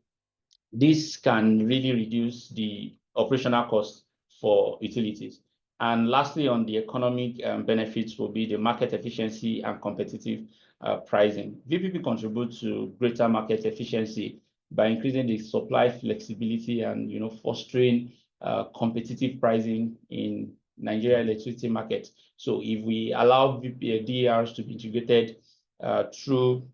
this can really reduce the operational costs for utilities. And lastly, on the economic benefits will be the market efficiency and competitive pricing. VPP contributes to greater market efficiency by increasing the supply flexibility and fostering competitive pricing in Nigeria electricity market. So if we allow DERs to be integrated through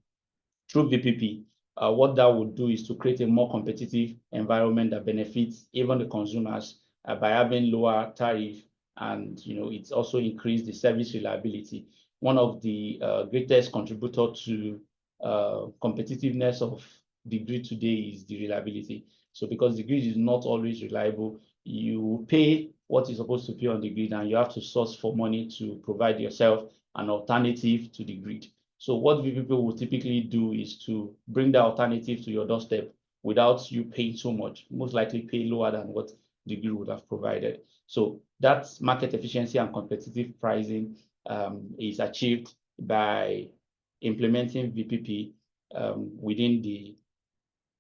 VPP, what that would do is to create a more competitive environment that benefits even the consumers by having lower tariff, and it's also increased the service reliability. One of the greatest contributor to competitiveness of the grid today is the reliability. So because the grid is not always reliable, you pay what you're supposed to pay on the grid, and you have to source for money to provide yourself an alternative to the grid. So what VPP will typically do is to bring the alternative to your doorstep without you paying so much, most likely pay lower than what the grid would have provided. So that's market efficiency and competitive pricing is achieved by implementing VPP within the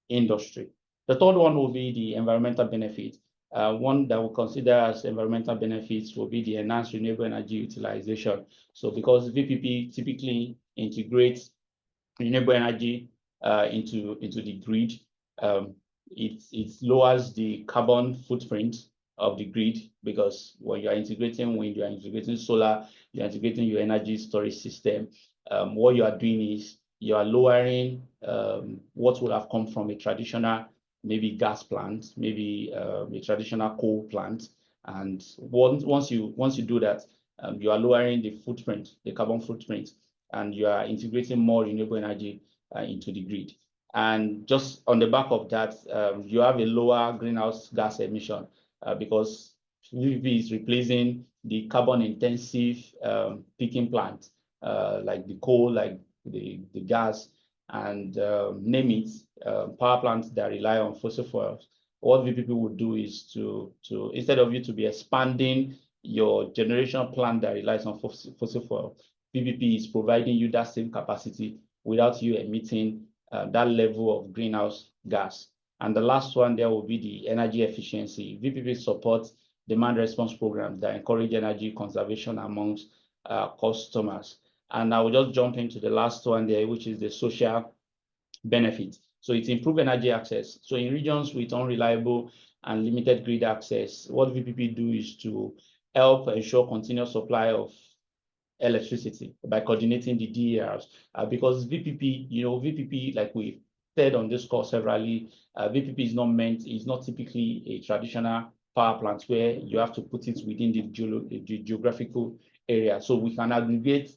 industry. The third one will be the environmental benefit. One that we consider as environmental benefits will be the enhanced renewable energy utilization. So because VPP typically integrates renewable energy into the grid, it lowers the carbon footprint of the grid, because when you are integrating wind, you are integrating solar, you are integrating your energy storage system. What you are doing is you are lowering what would have come from a traditional maybe gas plant, maybe a traditional coal plant. And once you do that, you are lowering the footprint, the carbon footprint, and you are integrating more renewable energy into the grid. And just on the back of that, you have a lower greenhouse gas emission because VPP is replacing the carbon intensive peaking plant, like the coal, like the gas, and name it, power plants that rely on fossil fuels. What VPP would do is to instead of you to be expanding your generation plant that relies on fossil fuel, VPP is providing you that same capacity without you emitting that level of greenhouse gas. And the last one there will be the energy efficiency. VPP supports demand response programs that encourage energy conservation amongst customers. And I will just jump into the last one there, which is the social benefit. So it improves energy access. So in regions with unreliable and limited grid access, what VPP do is to help ensure continuous supply of electricity by coordinating the DERs. Because VPP, like we said on this call severally, VPP is not typically a traditional power plant where you have to put it within the geographical area. So we can aggregate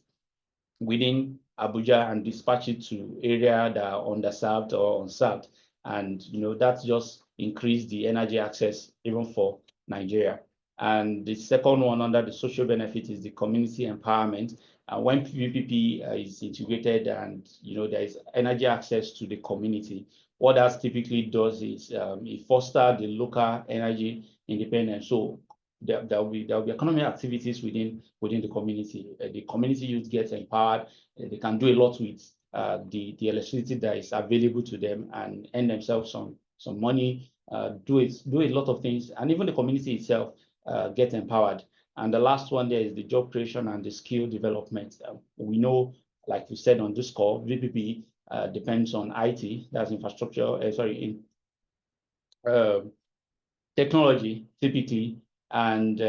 within Abuja and dispatch it to area that are underserved or unserved. And that's just increase the energy access even for Nigeria. And the second one under the social benefit is the community empowerment. And when VPP is integrated and there is energy access to the community, what that typically does is it fosters the local energy independence. So there will be economic activities within the community. The community youth gets empowered. They can do a lot with the electricity that is available to them and earn themselves some money. Do a lot of things, and even the community itself get empowered. And the last one there is the job creation and the skill development. We know, like we said on this call, VPP depends on IT, that's infrastructure. Technology typically, and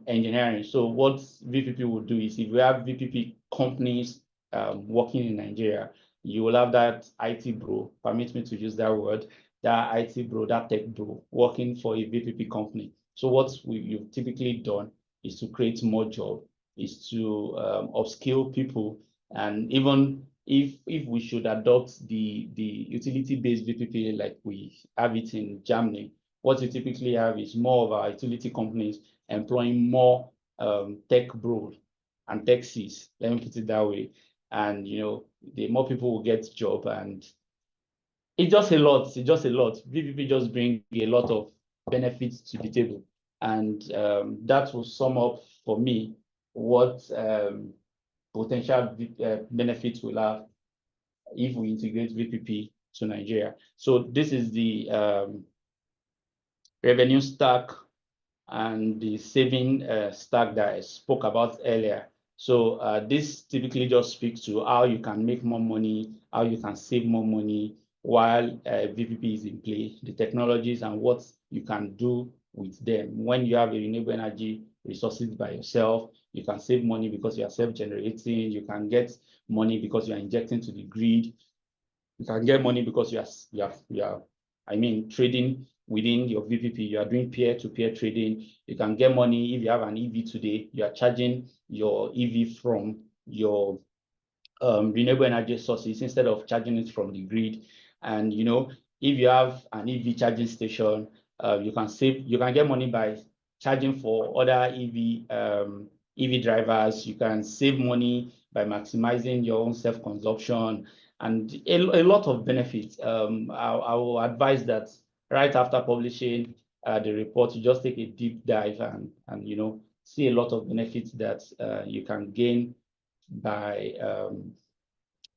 engineering. So what VPP will do is, if we have VPP companies working in Nigeria, you will have that IT bro, permit me to use that word, that IT bro, that tech bro working for a VPP company. So what you've typically done is to create more jobs, is to upskill people, and even if we should adopt the utility-based VPP like we have it in Germany, what you typically have is more of our utility companies employing more tech bros and taxis, let me put it that way. And the more people will get job, and it's just a lot. It's just a lot. VPP just bring a lot of benefits to the table, and that will sum up for me what potential benefits we'll have if we integrate VPP to Nigeria. So this is the revenue stack and the saving stack that I spoke about earlier. So this typically just speaks to how you can make more money, how you can save more money while VPP is in play, the technologies and what you can do with them. When you have a renewable energy resources by yourself, you can save money because you are self-generating, you can get money because you are injecting to the grid, you can get money because you are trading within your VPP, you are doing peer-to-peer trading. You can get money if you have an EV today, you are charging your EV from your renewable energy sources instead of charging it from the grid. And if you have an EV charging station, you can get money by charging for other EV drivers. You can save money by maximizing your own self-consumption, and a lot of benefits. I will advise that right after publishing the report, you just take a deep dive and see a lot of benefits that you can gain by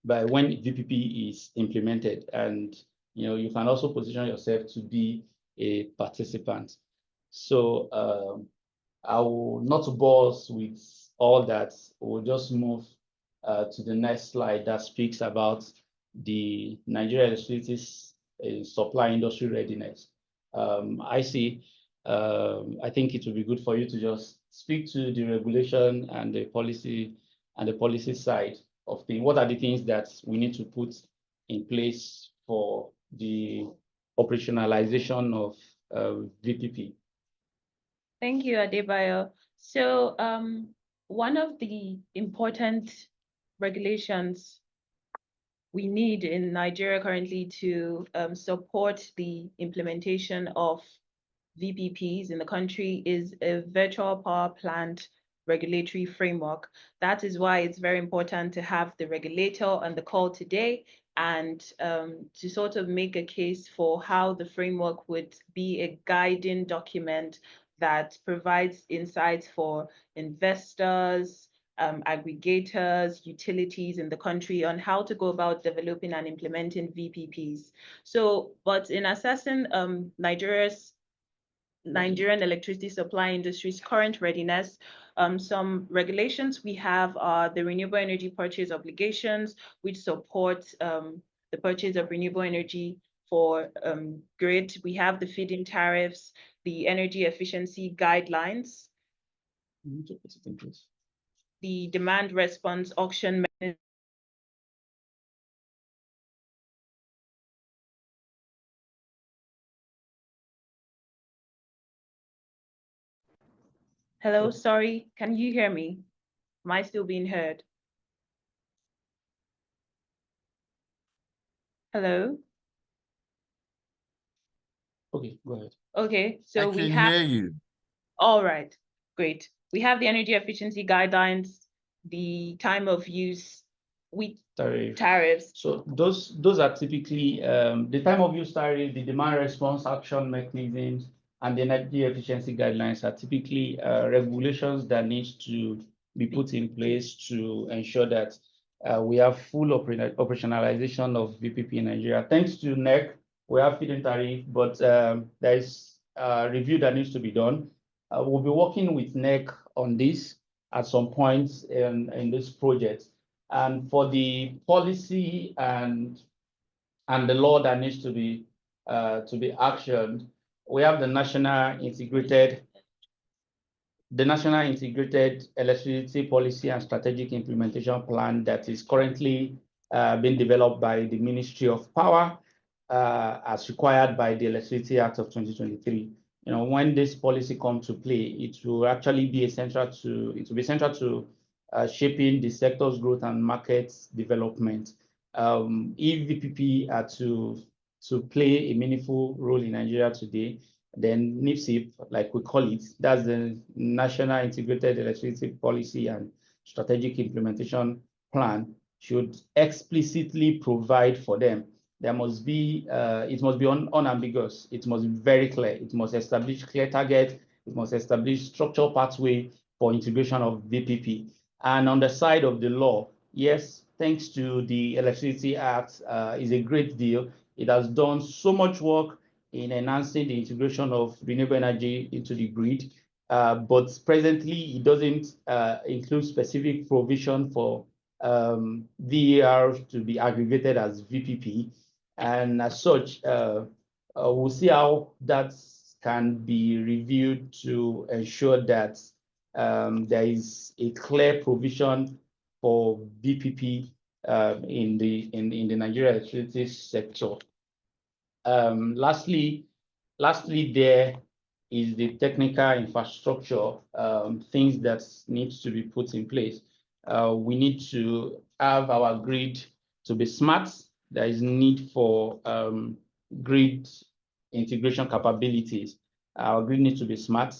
when VPP is implemented. And you can also position yourself to be a participant. So I will not bore us with all that. We'll just move to the next slide that speaks about the Nigeria electricity supply industry readiness. I think it would be good for you to just speak to the regulation and the policy side of things. What are the things that we need to put in place for the operationalization of VPP? Thank you, Adebayo. So one of the important regulations we need in Nigeria currently to support the implementation of VPPs in the country is a virtual power plant regulatory framework. That is why it's very important to have the regulator on the call today and to sort of make a case for how the framework would be a guiding document that provides insights for investors, aggregators, utilities in the country on how to go about developing and implementing VPPs. So, but in assessing Nigerian electricity supply industry's current readiness, some regulations we have are the renewable energy purchase obligations, which support the purchase of renewable energy for grid. We have the feed-in tariffs, the energy efficiency guidelines, the demand response auction mechanism. Hello, sorry, can you hear me? Am I still being heard? Hello? Okay, go ahead. Okay, so I we can have, hear you. all right, great. We have the energy efficiency guidelines, the time of use, tariffs. So those are typically the time of use tariff, the demand response action mechanisms, and the energy efficiency guidelines are typically regulations that need to be put in place to ensure that we have full operationalization of VPP in Nigeria. Thanks to NEC, we have feed-in tariff, but there is a review that needs to be done. We'll be working with NEC on this at some point in this project. And for the policy and the law that needs to be actioned, we have the National Integrated Electricity Policy and Strategic Implementation Plan that is currently being developed by the Ministry of Power as required by the Electricity Act of 2023. when this policy comes to play, it will actually be central to shaping the sector's growth and market development. If VPP are to play a meaningful role in Nigeria today, then NIPSIP, like we call it, that's the National Integrated Electricity Policy and Strategic Implementation Plan, should explicitly provide for them. It must be unambiguous. It must be very clear. It must establish clear target. It must establish structural pathway for integration of VPP. And on the side of the law, yes, thanks to the Electricity Act, is a great deal. It has done so much work in enhancing the integration of renewable energy into the grid, but presently it doesn't include specific provision for VAR to be aggregated as VPP. And as such, we'll see how that can be reviewed to ensure that there is a clear provision for VPP in the Nigeria electricity sector. Lastly, there is the technical infrastructure, things that needs to be put in place. We need to have our grid to be smart. There is need for grid integration capabilities. Our grid needs to be smart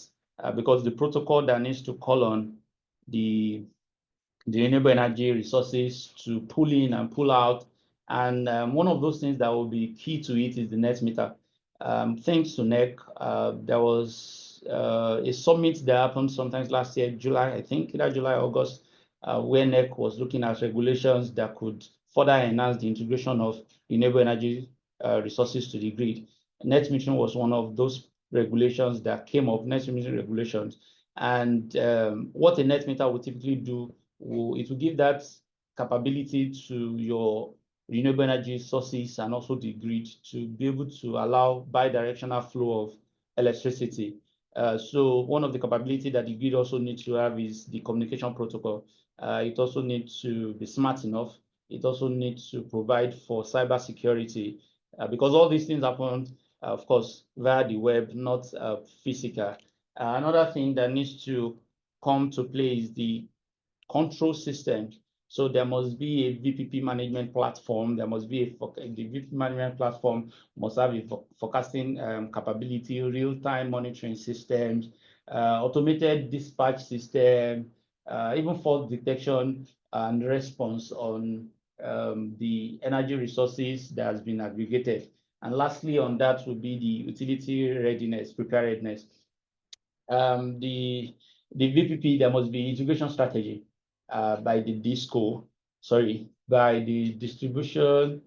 because the protocol that needs to call on the renewable energy resources to pull in and pull out. And one of those things that will be key to it is the net meter. Thanks to NEC, there was a summit that happened sometimes last year, July, I think, either July, August, where NEC was looking at regulations that could further enhance the integration of renewable energy resources to the grid. Net metering was one of those regulations that came up, net metering regulations. And what a net meter would typically do, it will give that capability to your renewable energy sources and also the grid to be able to allow bi-directional flow of electricity. So one of the capabilities that the grid also needs to have is the communication protocol. It also needs to be smart enough. It also needs to provide for cyber security because all these things happen, of course, via the web, not physical. Another thing that needs to come to play is the control system. So there must be a VPP management platform. There must be the VPP management platform must have a forecasting capability, real-time monitoring systems, automated dispatch system, even fault detection and response on the energy resources that has been aggregated. And lastly, on that will be the utility readiness, preparedness. The VPP, there must be integration strategy by the distribution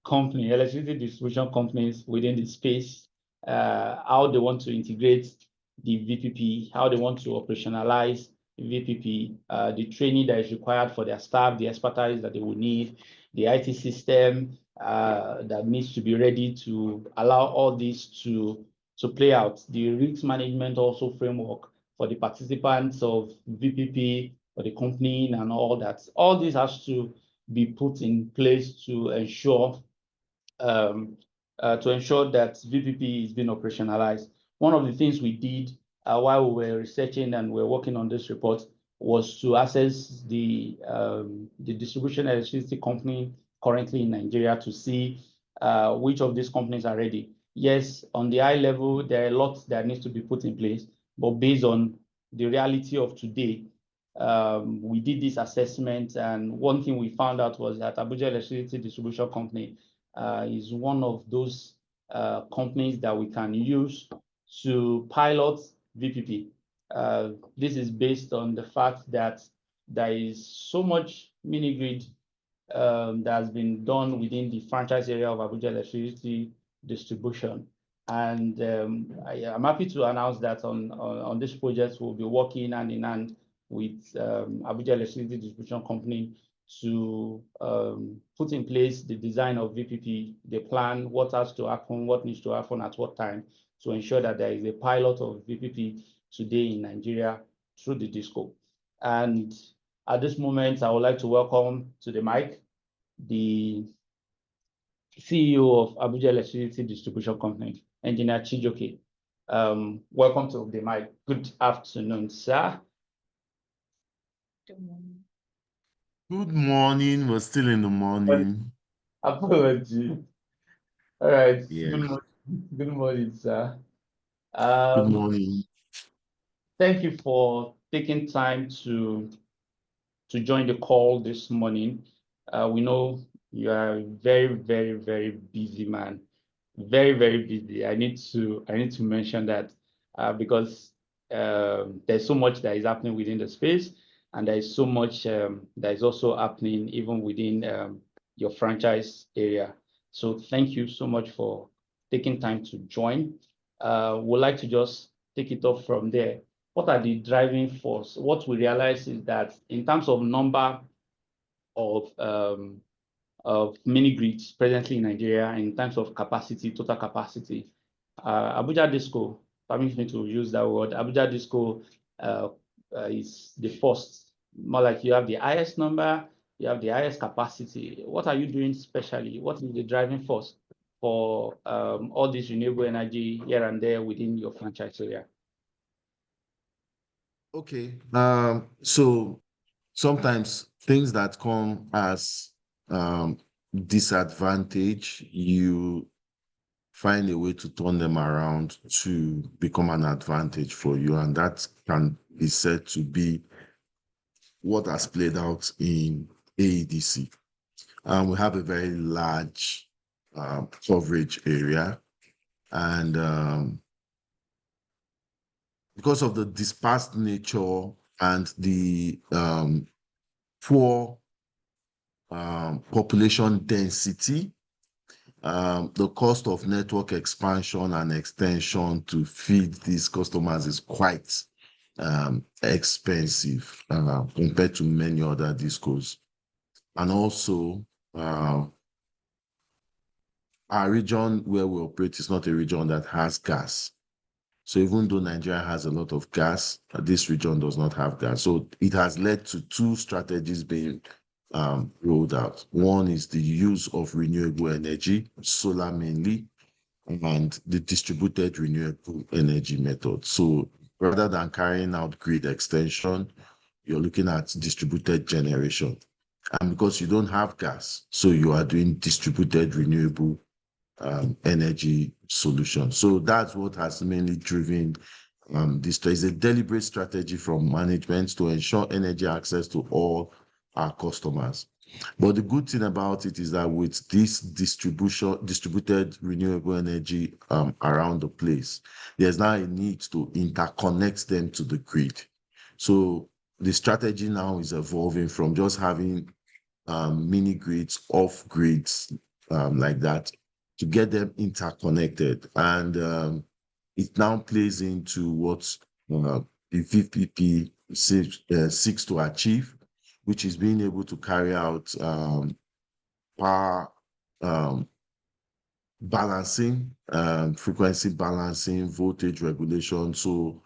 company, electricity distribution companies within the space, how they want to integrate the VPP, how they want to operationalize VPP, the training that is required for their staff, the expertise that they will need, the IT system that needs to be ready to allow all this to play out, the risk management also framework for the participants of VPP, for the company and all that. All this has to be put in place to ensure that VPP is being operationalized. One of the things we did while we were researching and we were working on this report was to assess the distribution electricity company currently in Nigeria to see which of these companies are ready. Yes, on the high level, there are lots that needs to be put in place, but based on the reality of today, we did this assessment, and one thing we found out was that Abuja Electricity Distribution Company is one of those companies that we can use to pilot VPP. This is based on the fact that there is so much mini grid that has been done within the franchise area of Abuja Electricity Distribution. And I'm happy to announce that on this project, we'll be working hand in hand with Abuja Electricity Distribution Company to put in place the design of VPP, the plan, what has to happen, what needs to happen at what time, to ensure that there is a pilot of VPP today in Nigeria through the DISCO. And at this moment, I would like to welcome to the mic the CEO of Abuja Electricity Distribution Company, Engineer Chijoke. Welcome to the mic. Good afternoon, sir. Good morning. Good morning. We're still in the morning. Apology. All right. Yeah. Good morning, sir. Good morning. Thank you for taking time to join the call this morning. We know you are a very, very, very busy man. Very, very busy. I need to mention that because there's so much that is happening within the space, and there is so much that is also happening even within your franchise area. So thank you so much for taking time to join. Would like to just take it off from there. What are the driving force? What we realize is that in terms of number of mini grids presently in Nigeria, in terms of capacity, total capacity, Abuja Disco, permit me to use that word, Abuja Disco is the first. More like you have the highest number, you have the highest capacity. What are you doing specially? What is the driving force for all this renewable energy here and there within your franchise area? Okay. So sometimes things that come as disadvantage, you find a way to turn them around to become an advantage for you. And that can be said to be what has played out in AEDC. We have a very large coverage area, and because of the dispersed nature and the poor population density, the cost of network expansion and extension to feed these customers is quite expensive compared to many other discos. And also, our region where we operate is not a region that has gas. So even though Nigeria has a lot of gas, this region does not have gas. So it has led to two strategies being rolled out. One is the use of renewable energy, solar mainly, and the distributed renewable energy method. So rather than carrying out grid extension, you're looking at distributed generation. And because you don't have gas, so you are doing distributed renewable energy solution. So that's what has mainly driven this. There is a deliberate strategy from management to ensure energy access to all our customers. But the good thing about it is that with this distributed renewable energy around the place, there's now a need to interconnect them to the grid. So the strategy now is evolving from just having mini grids, off grids like that, to get them interconnected. And it now plays into what the VPP seeks to achieve, which is being able to carry out power balancing, frequency balancing, voltage regulation. So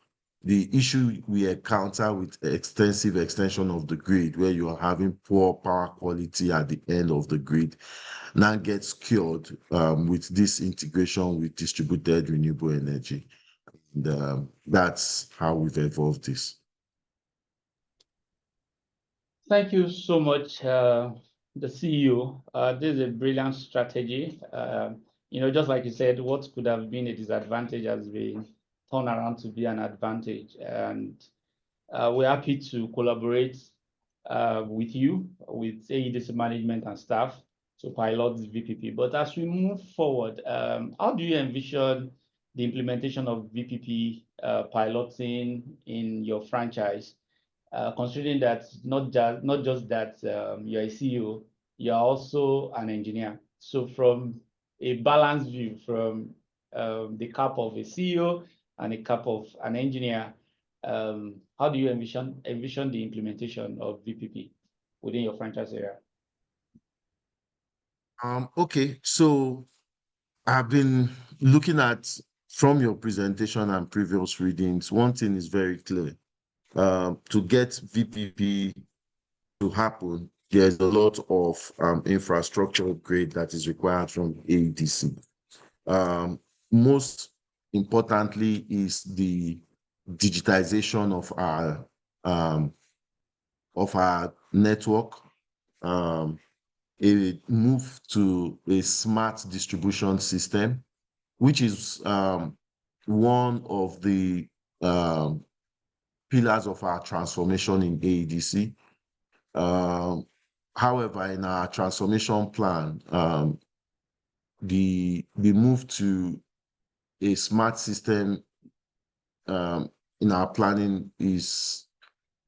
the issue we encounter with extensive extension of the grid, where you are having poor power quality at the end of the grid, now gets cured with this integration with distributed renewable energy. And that's how we've evolved this. Thank you so much, the CEO. This is a brilliant strategy. Just like you said, what could have been a disadvantage has been turned around to be an advantage. And we're happy to collaborate with you, with AEDC management and staff to pilot this VPP. But as we move forward, how do you envision the implementation of VPP piloting in your franchise? Considering that not just that you're a CEO, you're also an engineer. So from a balanced view, from the cap of a CEO and a cap of an engineer, how do you envision the implementation of VPP within your franchise area? Okay, so I've been looking at, from your presentation and previous readings, one thing is very clear. To get VPP to happen, there's a lot of infrastructure upgrade that is required from AEDC. Most importantly is the digitization of our network, a move to a smart distribution system, which is one of the pillars of our transformation in AEDC. However, in our transformation plan, the move to a smart system in our planning is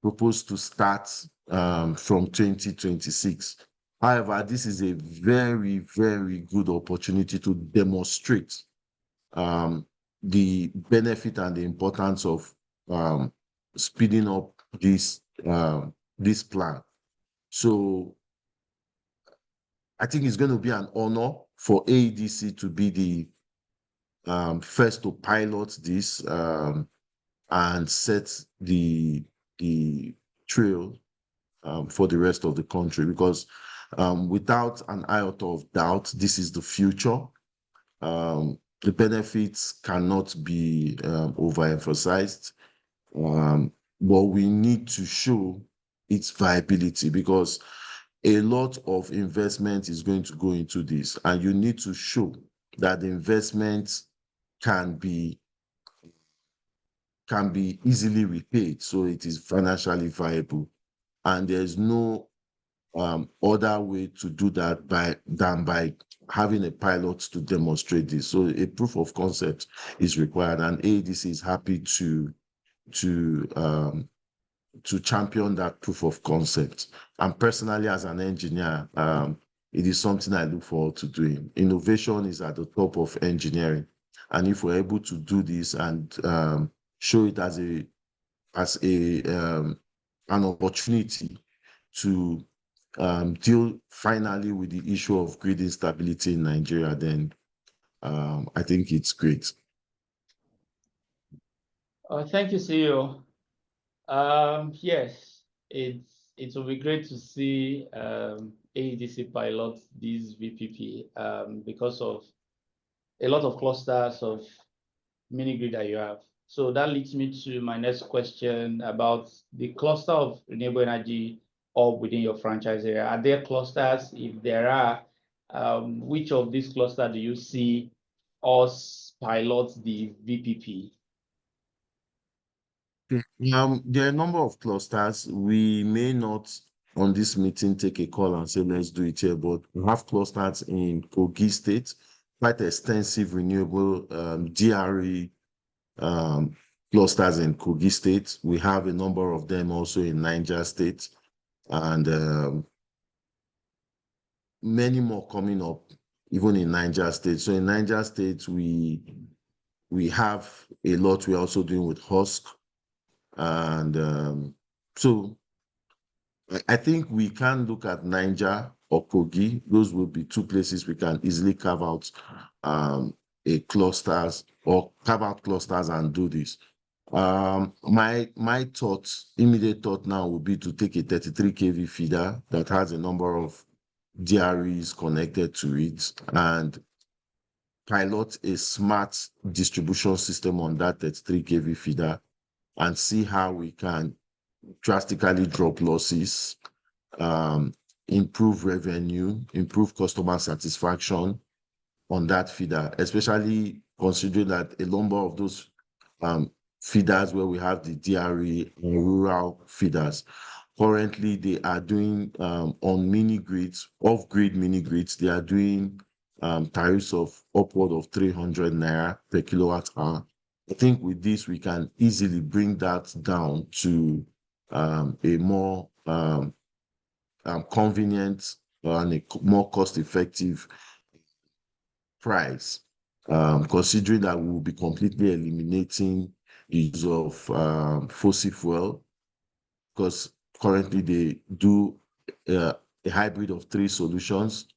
proposed to start from 2026. However, this is a very, very good opportunity to demonstrate the benefit and the importance of speeding up this plan. So I think it's going to be an honor for AEDC to be the first to pilot this and set the trail for the rest of the country, because without an iota of doubt, this is the future. The benefits cannot be overemphasized, but we need to show its viability, because a lot of investment is going to go into this, and you need to show that the investment can be easily repaid, so it is financially viable. And there's no other way to do that than by having a pilot to demonstrate this. So a proof of concept is required, and AEDC is happy to champion that proof of concept. And personally, as an engineer, it is something I look forward to doing. Innovation is at the top of engineering, and if we're able to do this and show it as an opportunity to deal finally with the issue of grid instability in Nigeria, then I think it's great. Thank you, CEO. Yes, it will be great to see AEDC pilot this VPP because of a lot of clusters of mini grid that you have. So that leads me to my next question about the cluster of renewable energy hub within your franchise area. Are there clusters? If there are, which of these clusters do you see us pilot the VPP? There are a number of clusters. We may not on this meeting take a call and say let's do it here, but we have clusters in Kogi State, quite extensive renewable DRE clusters in Kogi State. We have a number of them also in Niger State, and many more coming up even in Niger State. So in Niger State, we have a lot we're also doing with Husk. And so I think we can look at Niger or Kogi. Those will be two places we can easily carve out immediate clusters and do this. My immediate thought now would be to take a 33 kV feeder that has a number of DREs connected to it and pilot a smart distribution system on that 33 kV feeder and see how we can drastically drop losses, improve revenue, improve customer satisfaction on that feeder, especially considering that a number of those feeders where we have the DRE and rural feeders, currently they are doing on mini grids, off-grid mini grids, they are doing tariffs of upward of 300 Naira per kilowatt hour. I think with this, we can easily bring that down to a more convenient and a more cost-effective price, considering that we will be completely eliminating the use of fossil fuel, because currently they do a hybrid of 3 solutions: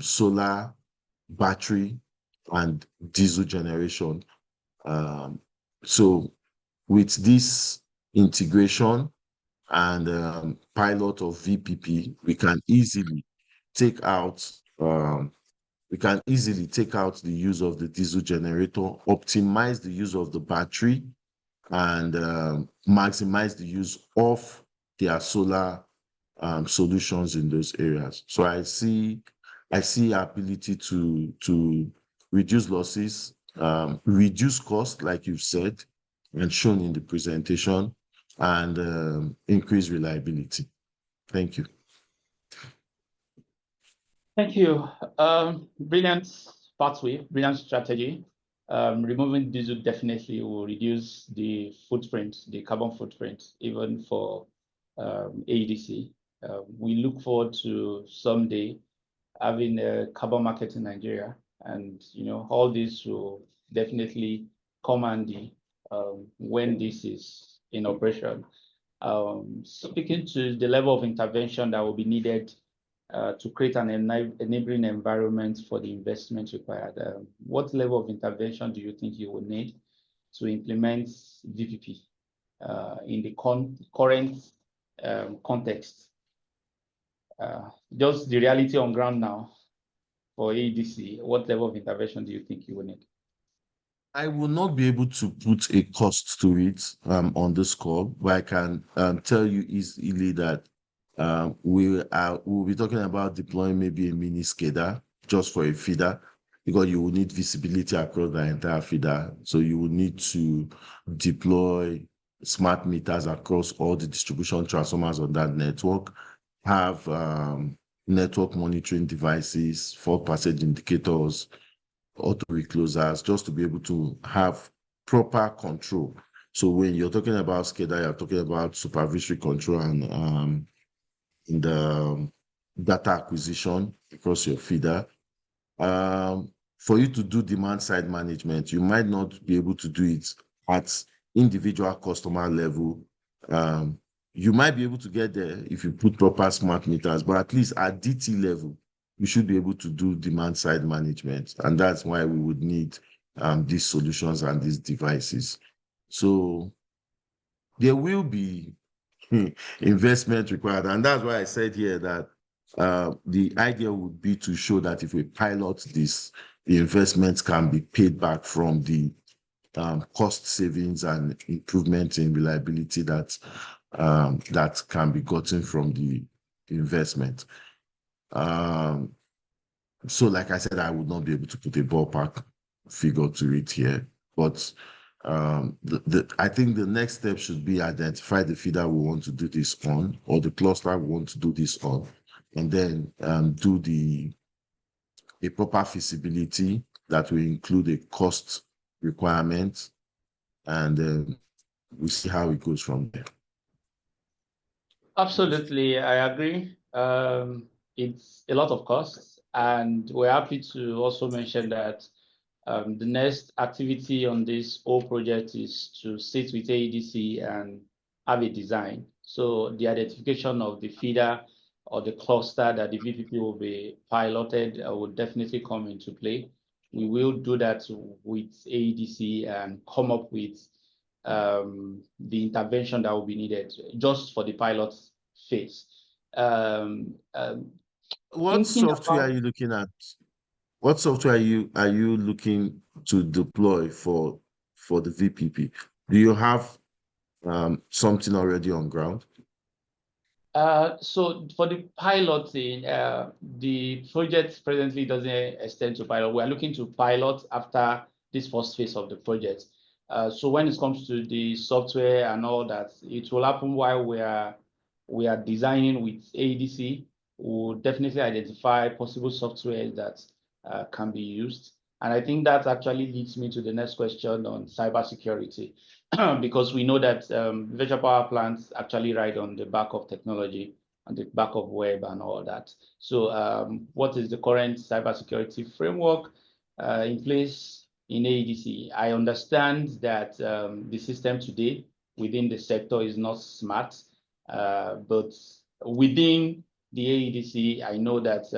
solar, battery, and diesel generation. So with this integration and pilot of VPP, we can easily take out we can easily take out the use of the diesel generator, optimize the use of the battery, and maximize the use of their solar solutions in those areas. So I see ability to reduce losses, reduce cost, like you've said, and shown in the presentation, and increase reliability. Thank you. Thank you. Brilliant pathway, brilliant strategy. Removing diesel definitely will reduce the footprint, the carbon footprint, even for AEDC. We look forward to someday having a carbon market in Nigeria, and all this will definitely come handy when this is in operation. Speaking to the level of intervention that will be needed to create an enabling environment for the investment required, what level of intervention do you think you will need to implement VPP in the current context? Just the reality on ground now for AEDC, what level of intervention do you think you will need? I will not be able to put a cost to it on this call, but I can tell you easily that we'll be talking about deploying maybe a mini SCADA just for a feeder, because you will need visibility across the entire feeder. So you will need to deploy smart meters across all the distribution transformers on that network, have network monitoring devices, fault passage indicators, auto reclosers, just to be able to have proper control. So when you're talking about SCADA, you're talking about supervisory control and the data acquisition across your feeder. For you to do demand side management, you might not be able to do it at individual customer level. You might be able to get there if you put proper smart meters, but at least at DT level, you should be able to do demand side management. And that's why we would need these solutions and these devices. So there will be investment required. And that's why I said here that the idea would be to show that if we pilot this, the investments can be paid back from the cost savings and improvement in reliability that can be gotten from the investment. So like I said, I would not be able to put a ballpark figure to it here, but I think the next step should be identify the feeder we want to do this on, or the cluster we want to do this on, and then do a proper feasibility that will include a cost requirement, and then we see how it goes from there. Absolutely, I agree. It's a lot of costs, and we're happy to also mention that the next activity on this whole project is to sit with AEDC and have a design. So the identification of the feeder or the cluster that the VPP will be piloted will definitely come into play. We will do that with AEDC and come up with the intervention that will be needed just for the pilot phase. What software are you looking at? What software are you looking to deploy for the VPP? Do you have something already on ground? So for the piloting, the project presently doesn't extend to pilot. We are looking to pilot after this first phase of the project. So when it comes to the software and all that, it will happen while we are designing with AEDC. We'll definitely identify possible software that can be used. And I think that actually leads me to the next question on cybersecurity, because we know that virtual power plants actually ride on the back of technology, on the back of web and all that. So what is the current cybersecurity framework in place in AEDC? I understand that the system today within the sector is not smart, but within the AEDC, I know that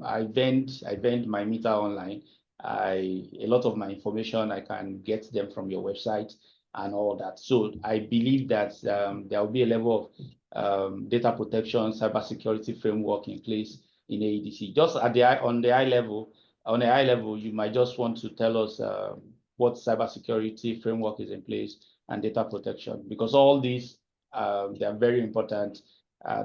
I vend my meter online. A lot of my information, I can get them from your website and all that. So I believe that there will be a level of data protection, cybersecurity framework in place in AEDC. Just on the high level, on a high level, you might just want to tell us what cybersecurity framework is in place and data protection, because all these they are very important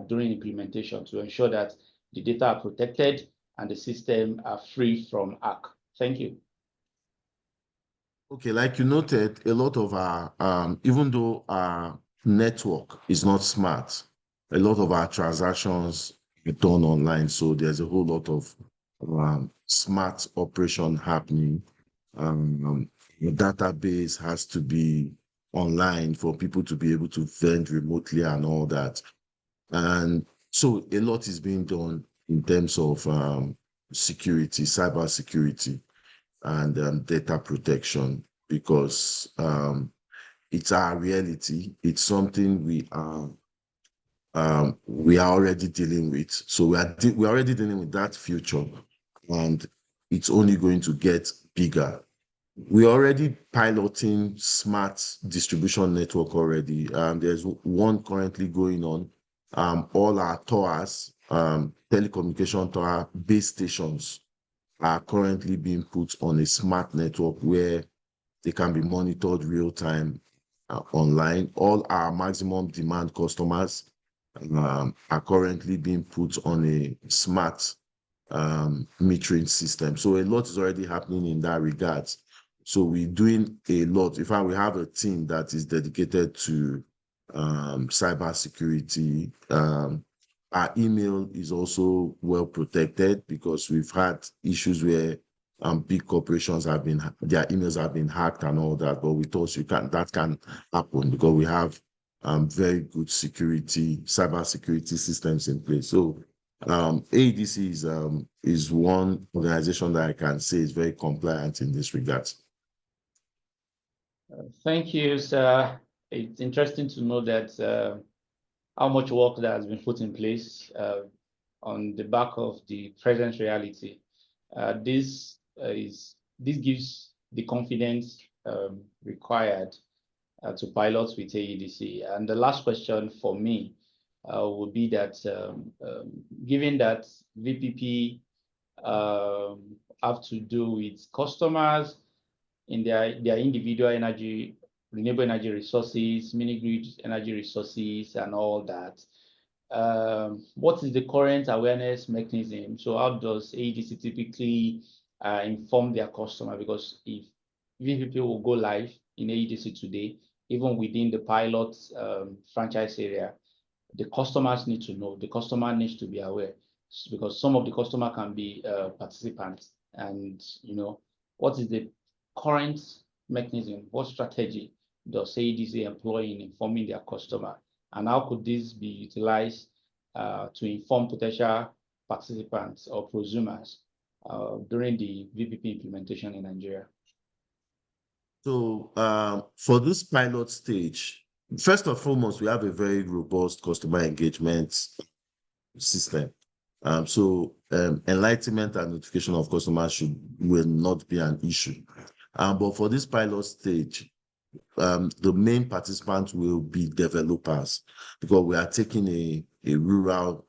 during implementation to ensure that the data are protected and the system are free from hack. Thank you. Okay, like you noted, a lot of our, even though our network is not smart, a lot of our transactions are done online. So there's a whole lot of smart operation happening. The database has to be online for people to be able to vend remotely and all that. And so a lot is being done in terms of security, cyber security, and data protection, because it's our reality. It's something we are already dealing with. So we're already dealing with that future, and it's only going to get bigger. We're already piloting smart distribution network already. There's one currently going on. All our towers, telecommunication tower base stations are currently being put on a smart network where they can be monitored real time online. All our maximum demand customers are currently being put on a smart metering system. So a lot is already happening in that regard. So we're doing a lot. In fact, we have a team that is dedicated to cyber security. Our email is also well protected, because we've had issues where big corporations their emails have been hacked and all that. But with us, that can happen because we have very good cyber security systems in place. So AEDC is one organization that I can say is very compliant in this regard. Thank you, sir. It's interesting to know that how much work that has been put in place on the back of the present reality. This gives the confidence required to pilot with AEDC. And the last question for me would be that given that VPP have to do with customers in their individual energy, renewable energy resources, mini-grid energy resources, and all that. What is the current awareness mechanism? So how does AEDC typically inform their customer? Because if VPP will go live in AEDC today, even within the pilot franchise area, the customers need to know, the customer needs to be aware, because some of the customer can be participants. And what is the current mechanism, what strategy does AEDC employ in informing their customer, and how could this be utilized to inform potential participants or prosumers during the VPP implementation in Nigeria? So for this pilot stage, first and foremost, we have a very robust customer engagement system. So enlightenment and notification of customers will not be an issue. But for this pilot stage, the main participants will be developers, because we are taking a rural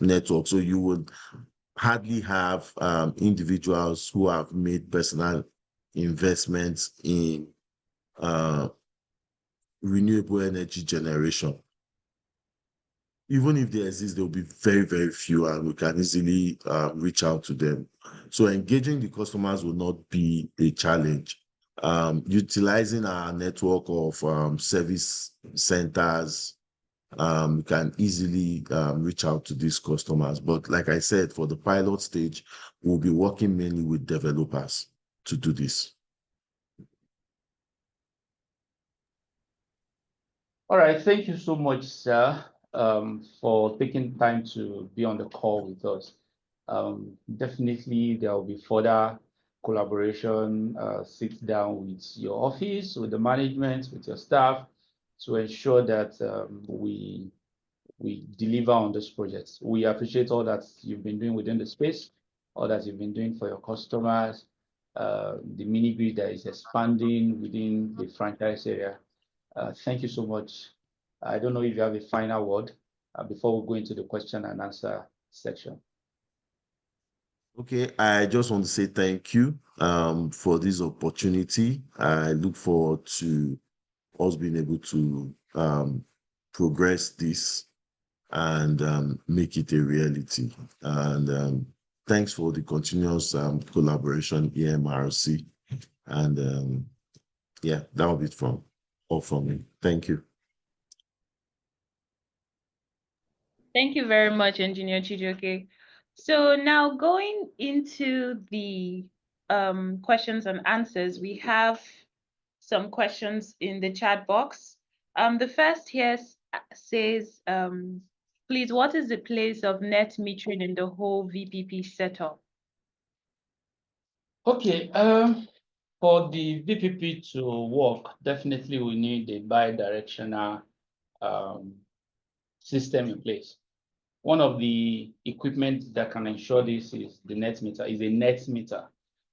network. So you would hardly have individuals who have made personal investments in renewable energy generation. Even if they exist, there will be very, very few, and we can easily reach out to them. So engaging the customers will not be a challenge. Utilizing our network of service centers, we can easily reach out to these customers. But like I said, for the pilot stage, we'll be working mainly with developers to do this. All right, thank you so much, sir, for taking time to be on the call with us. Definitely, there will be further collaboration, sit down with your office, with the management, with your staff, to ensure that we deliver on this project. We appreciate all that you've been doing within the space, all that you've been doing for your customers, the mini grid that is expanding within the franchise area. Thank you so much. I don't know if you have a final word before we go into the question and answer section. Okay, I just want to say thank you for this opportunity. I look forward to us being able to progress this and make it a reality. And thanks for the continuous collaboration, EMRC. And yeah, that will be all from me. Thank you. Thank you very much, Engineer Chijoke. So now going into the questions and answers, we have some questions in the chat box. The first here says, please, what is the place of net metering in the whole VPP setup? Okay, for the VPP to work, definitely we need a bi-directional system in place. One of the equipment that can ensure this is the net meter, is a net meter.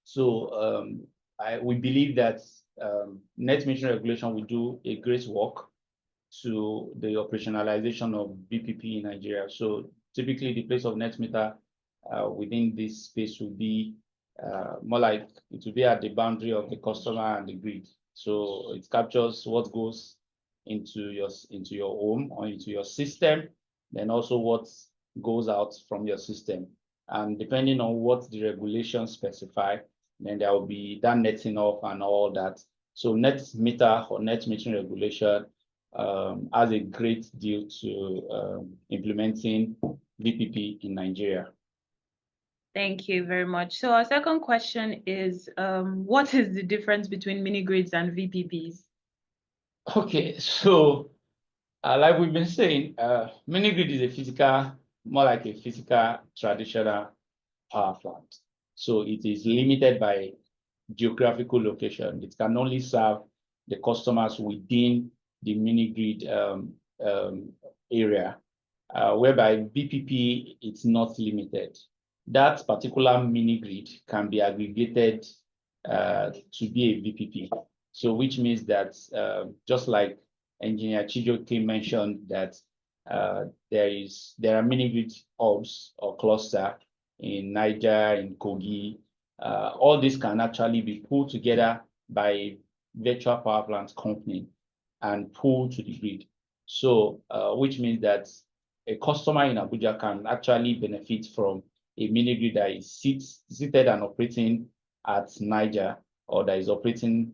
So we believe that net metering regulation will do a great work to the operationalization of VPP in Nigeria. So typically the place of net meter within this space will be more like it will be at the boundary of the customer and the grid. So it captures what goes into your home or into your system, then also what goes out from your system. And depending on what the regulations specify, then there will be that netting off and all that. So net meter or net metering regulation has a great deal to implementing VPP in Nigeria. Thank you very much. So our second question is, what is the difference between mini grids and VPPs? Okay, so like we've been saying, mini grid is a physical, more like a physical traditional power plant. So it is limited by geographical location. It can only serve the customers within the mini grid area, whereby VPP it's not limited. That particular mini grid can be aggregated to be a VPP. So which means that just like Engineer Chijoke mentioned that there are mini grid hubs or cluster in Niger, in Kogi. All this can actually be pulled together by a virtual power plant company and pulled to the grid. So which means that a customer in Abuja can actually benefit from a mini grid that is seated and operating at Niger or that is operating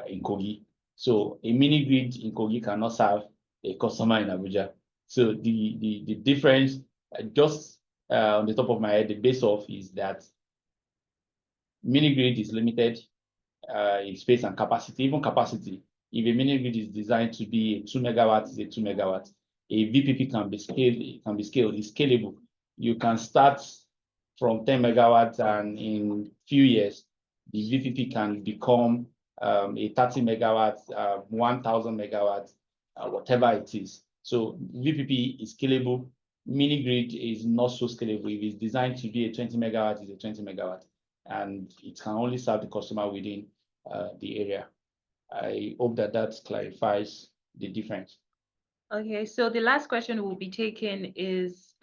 in Kogi. So a mini grid in Kogi cannot serve a customer in Abuja. So the difference, just on the top of my head, the base of is that mini grid is limited in space and capacity, even capacity. If a mini grid is designed to be a 2 megawatts, is a 2 megawatts. A VPP can be scaled, it's scalable. You can start from 10 megawatts and in few years, the VPP can become a 30 megawatts, 1,000 megawatts, whatever it is. So VPP is scalable. Mini grid is not so scalable. If it's designed to be a 20 megawatt, it's a 20 megawatt, and it can only serve the customer within the area. I hope that clarifies the difference. Okay, so the last question we'll be taking is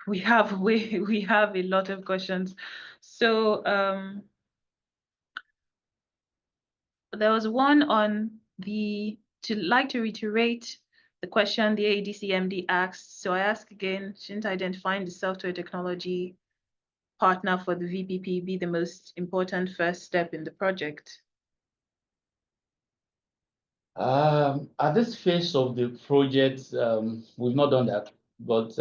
we have a lot of questions. So there was one on to reiterate the question the ADCMD asked. So I ask again, shouldn't identifying the software technology partner for the VPP be the most important first step in the project? At this phase of the project, we've not done that, but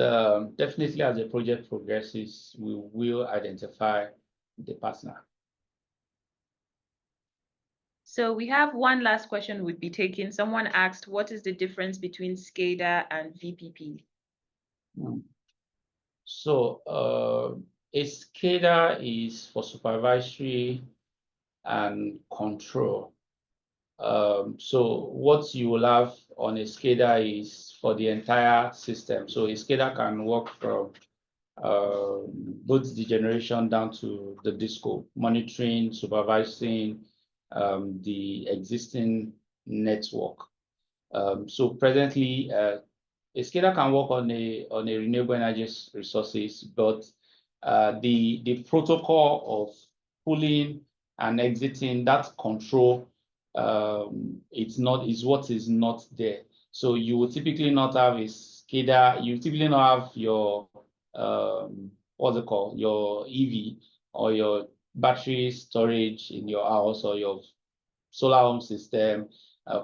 definitely as the project progresses, we will identify the partner. So we have one last question we'd be taking. Someone asked, what is the difference between SCADA and VPP? So a SCADA is for supervisory and control. So what you will have on a SCADA is for the entire system. So a SCADA can work from both the generation down to the disco, monitoring, supervising the existing network. So presently, a SCADA can work on a renewable energy resources, but the protocol of pulling and exiting, that control, is what is not there. So you will typically not have a SCADA. You typically not have your what's it called, your EV or your battery storage in your house or your solar home system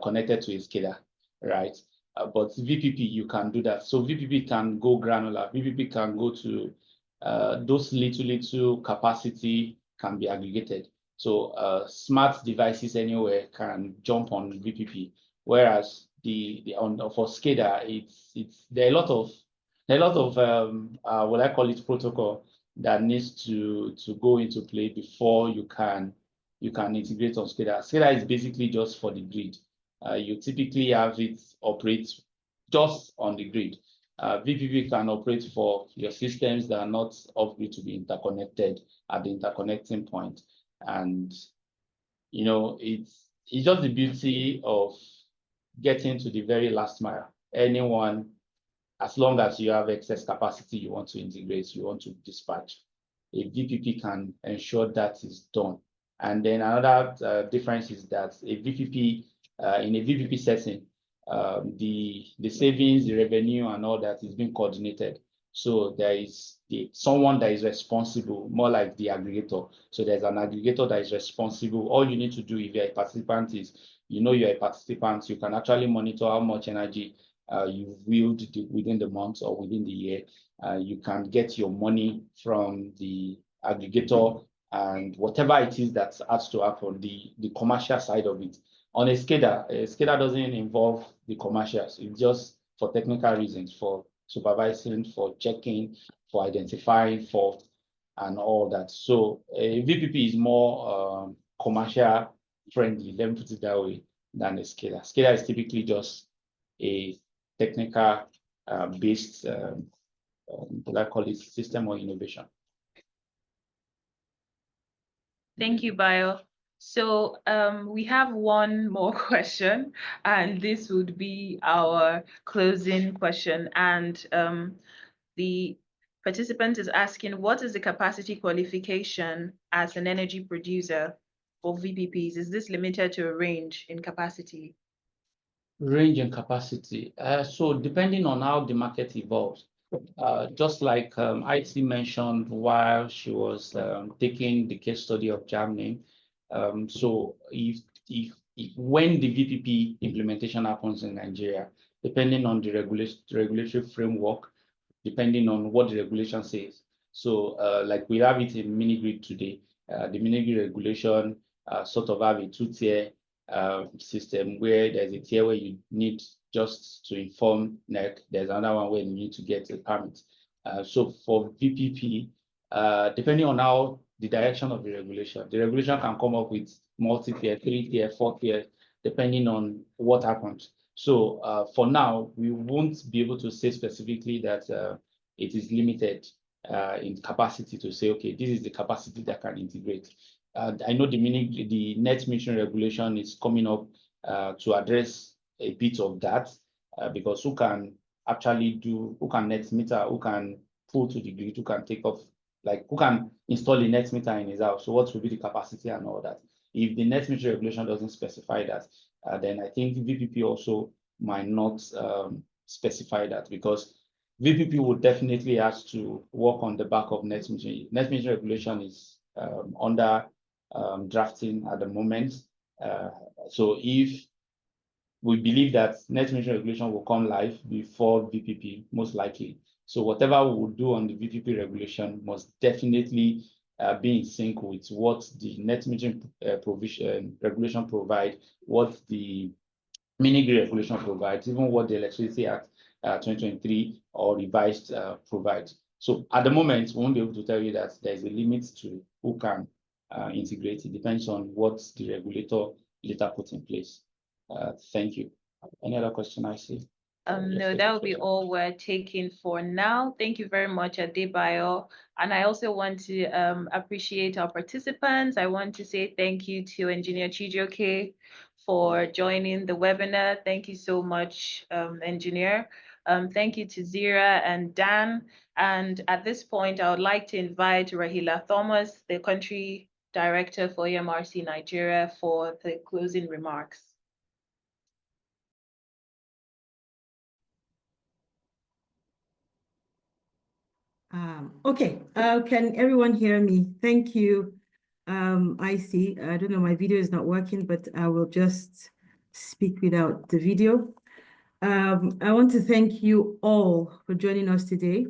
connected to a SCADA, right? But VPP, you can do that. So VPP can go granular. VPP can go to those little capacity can be aggregated. So smart devices anywhere can jump on VPP. Whereas for SCADA, there are a lot of what I call it protocol that needs to go into play before you can integrate on SCADA. SCADA is basically just for the grid. You typically have it operate just on the grid. VPP can operate for your systems that are not off grid to be interconnected at the interconnecting point. And it's just the beauty of getting to the very last mile. Anyone, as long as you have excess capacity you want to integrate, you want to dispatch, a VPP can ensure that is done. And then another difference is that a VPP, in a VPP setting, the savings, the revenue, and all that is being coordinated. So there is someone that is responsible, more like the aggregator. So there's an aggregator that is responsible. All you need to do if you're a participant is, you're a participant, you can actually monitor how much energy you've wheeled within the month or within the year. You can get your money from the aggregator and whatever it is that has to happen, the commercial side of it. On a SCADA doesn't involve the commercials. It's just for technical reasons, for supervising, for checking, for identifying fault and all that. So a VPP is more commercial friendly, let me put it that way, than a SCADA. SCADA is typically just a technical based, what I call it, system or innovation. Thank you, Bio. So we have one more question, and this would be our closing question. And the participant is asking, what is the capacity qualification as an energy producer for VPPs? Is this limited to a range in capacity? Range and capacity. So depending on how the market evolves, just like IT mentioned while she was taking the case study of Germany. So if when the VPP implementation happens in Nigeria, depending on the regulatory framework, depending on what the regulation says. So like we have it in mini grid today, the mini grid regulation sort of have a two-tier system where there's a tier where you need just to inform NEC. There's another one where you need to get a permit. So for VPP, depending on how the direction of the regulation can come up with multi-tier, 3-tier, 4-tier, depending on what happens. So for now, we won't be able to say specifically that it is limited in capacity to say, okay, this is the capacity that can integrate. I know the net metering regulation is coming up to address a bit of that because who can net meter, who can pull to the grid, who can take off, like who can install a net meter in his house. So what will be the capacity and all that? If the net metering regulation doesn't specify that, then I think VPP also might not specify that, because VPP would definitely have to work on the back of net metering. Net metering regulation is under drafting at the moment. So if we believe that net metering regulation will come live before VPP, most likely. So whatever we will do on the VPP regulation must definitely be in sync with what the net metering regulation provide, what the mini grid regulation provides, even what the Electricity Act 2023 or revised provides. So at the moment, we won't be able to tell you that there's a limit to who can integrate. It depends on what the regulator later puts in place. Thank you. Any other question I see? No, that will be all we're taking for now. Thank you very much, Adebayo. And I also want to appreciate our participants. I want to say thank you to Engineer Chijioke for joining the webinar. Thank you so much, Engineer. Thank you to Zira and Dan. And at this point, I would like to invite Rahila Thomas, the country director for EMRC Nigeria, for the closing remarks. Okay, can everyone hear me? Thank you. I see. I don't know, my video is not working, but I will just speak without the video. I want to thank you all for joining us today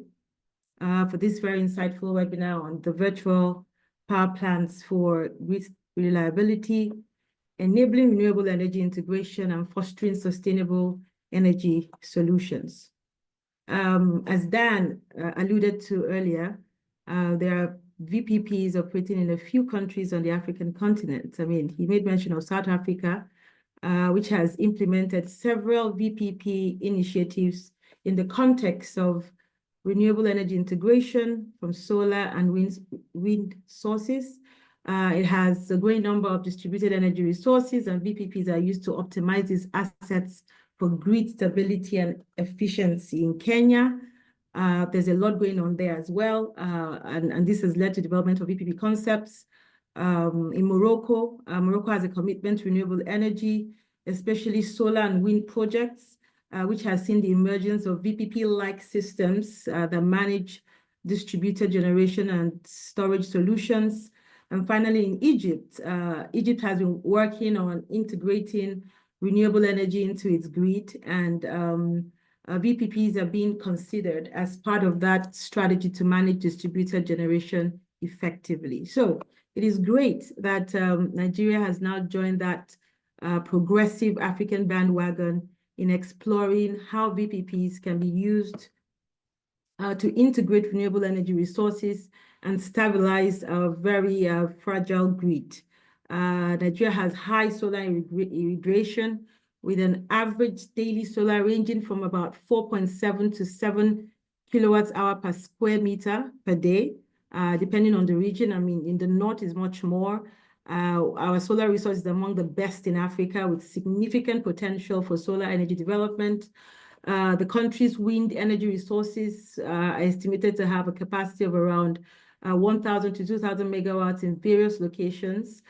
for this very insightful webinar on the virtual power plants for grid reliability, enabling renewable energy integration, and fostering sustainable energy solutions. As Dan alluded to earlier, there are VPPs operating in a few countries on the African continent. I mean, he made mention of South Africa, which has implemented several VPP initiatives in the context of renewable energy integration from solar and wind sources. It has a great number of distributed energy resources, and VPPs are used to optimize these assets for grid stability and efficiency. In Kenya, there's a lot going on there as well, and this has led to development of VPP concepts. In Morocco, Morocco has a commitment to renewable energy, especially solar and wind projects, which has seen the emergence of VPP-like systems that manage distributed generation and storage solutions. And finally, in Egypt, Egypt has been working on integrating renewable energy into its grid, and VPPs are being considered as part of that strategy to manage distributed generation effectively. So it is great that Nigeria has now joined that progressive African bandwagon in exploring how VPPs can be used to integrate renewable energy resources and stabilize a very fragile grid. Nigeria has high solar irradiation with an average daily solar ranging from about 4.7 to 7 kilowatts hour per square meter per day, depending on the region. I mean, in the north is much more. Our solar resource is among the best in Africa, with significant potential for solar energy development. The country's wind energy resources are estimated to have a capacity of around 1,000 to 2,000 megawatts in various locations.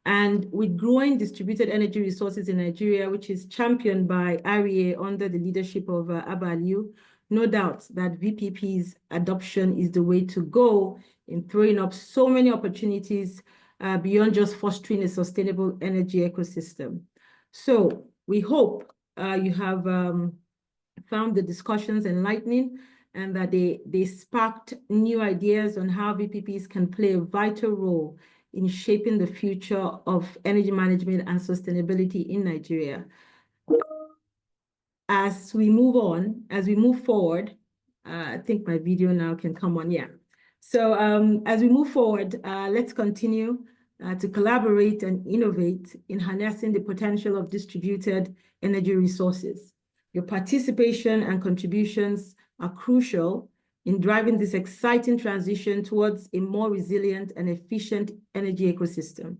And with growing distributed energy resources in Nigeria, which is championed by REA under the leadership of Abba Aliu, no doubt that VPP's adoption is the way to go in throwing up so many opportunities beyond just fostering a sustainable energy ecosystem. So we hope you have found the discussions enlightening and that they sparked new ideas on how VPPs can play a vital role in shaping the future of energy management and sustainability in Nigeria. As we move forward, I think my video now can come on, yeah. So as we move forward, let's continue to collaborate and innovate in harnessing the potential of distributed energy resources. Your participation and contributions are crucial in driving this exciting transition towards a more resilient and efficient energy ecosystem.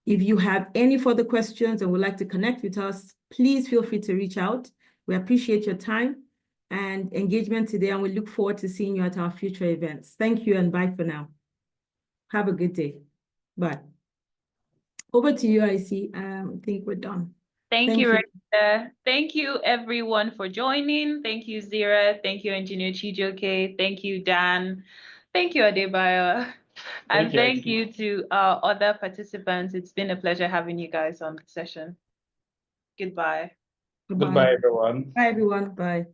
If you have any further questions and would like to connect with us, please feel free to reach out. We appreciate your time and engagement today, and we look forward to seeing you at our future events. Thank you and bye for now. Have a good day. Bye. Over to you, I see. I think we're done. Thank you, Rita. Thank you, everyone, for joining. Thank you, Zira. Thank you, Engineer Chijioke. Thank you, Dan. Thank you, Adebayo. And thank you to our other participants. It's been a pleasure having you guys on the session. Goodbye. Goodbye, everyone. Bye, everyone. Bye.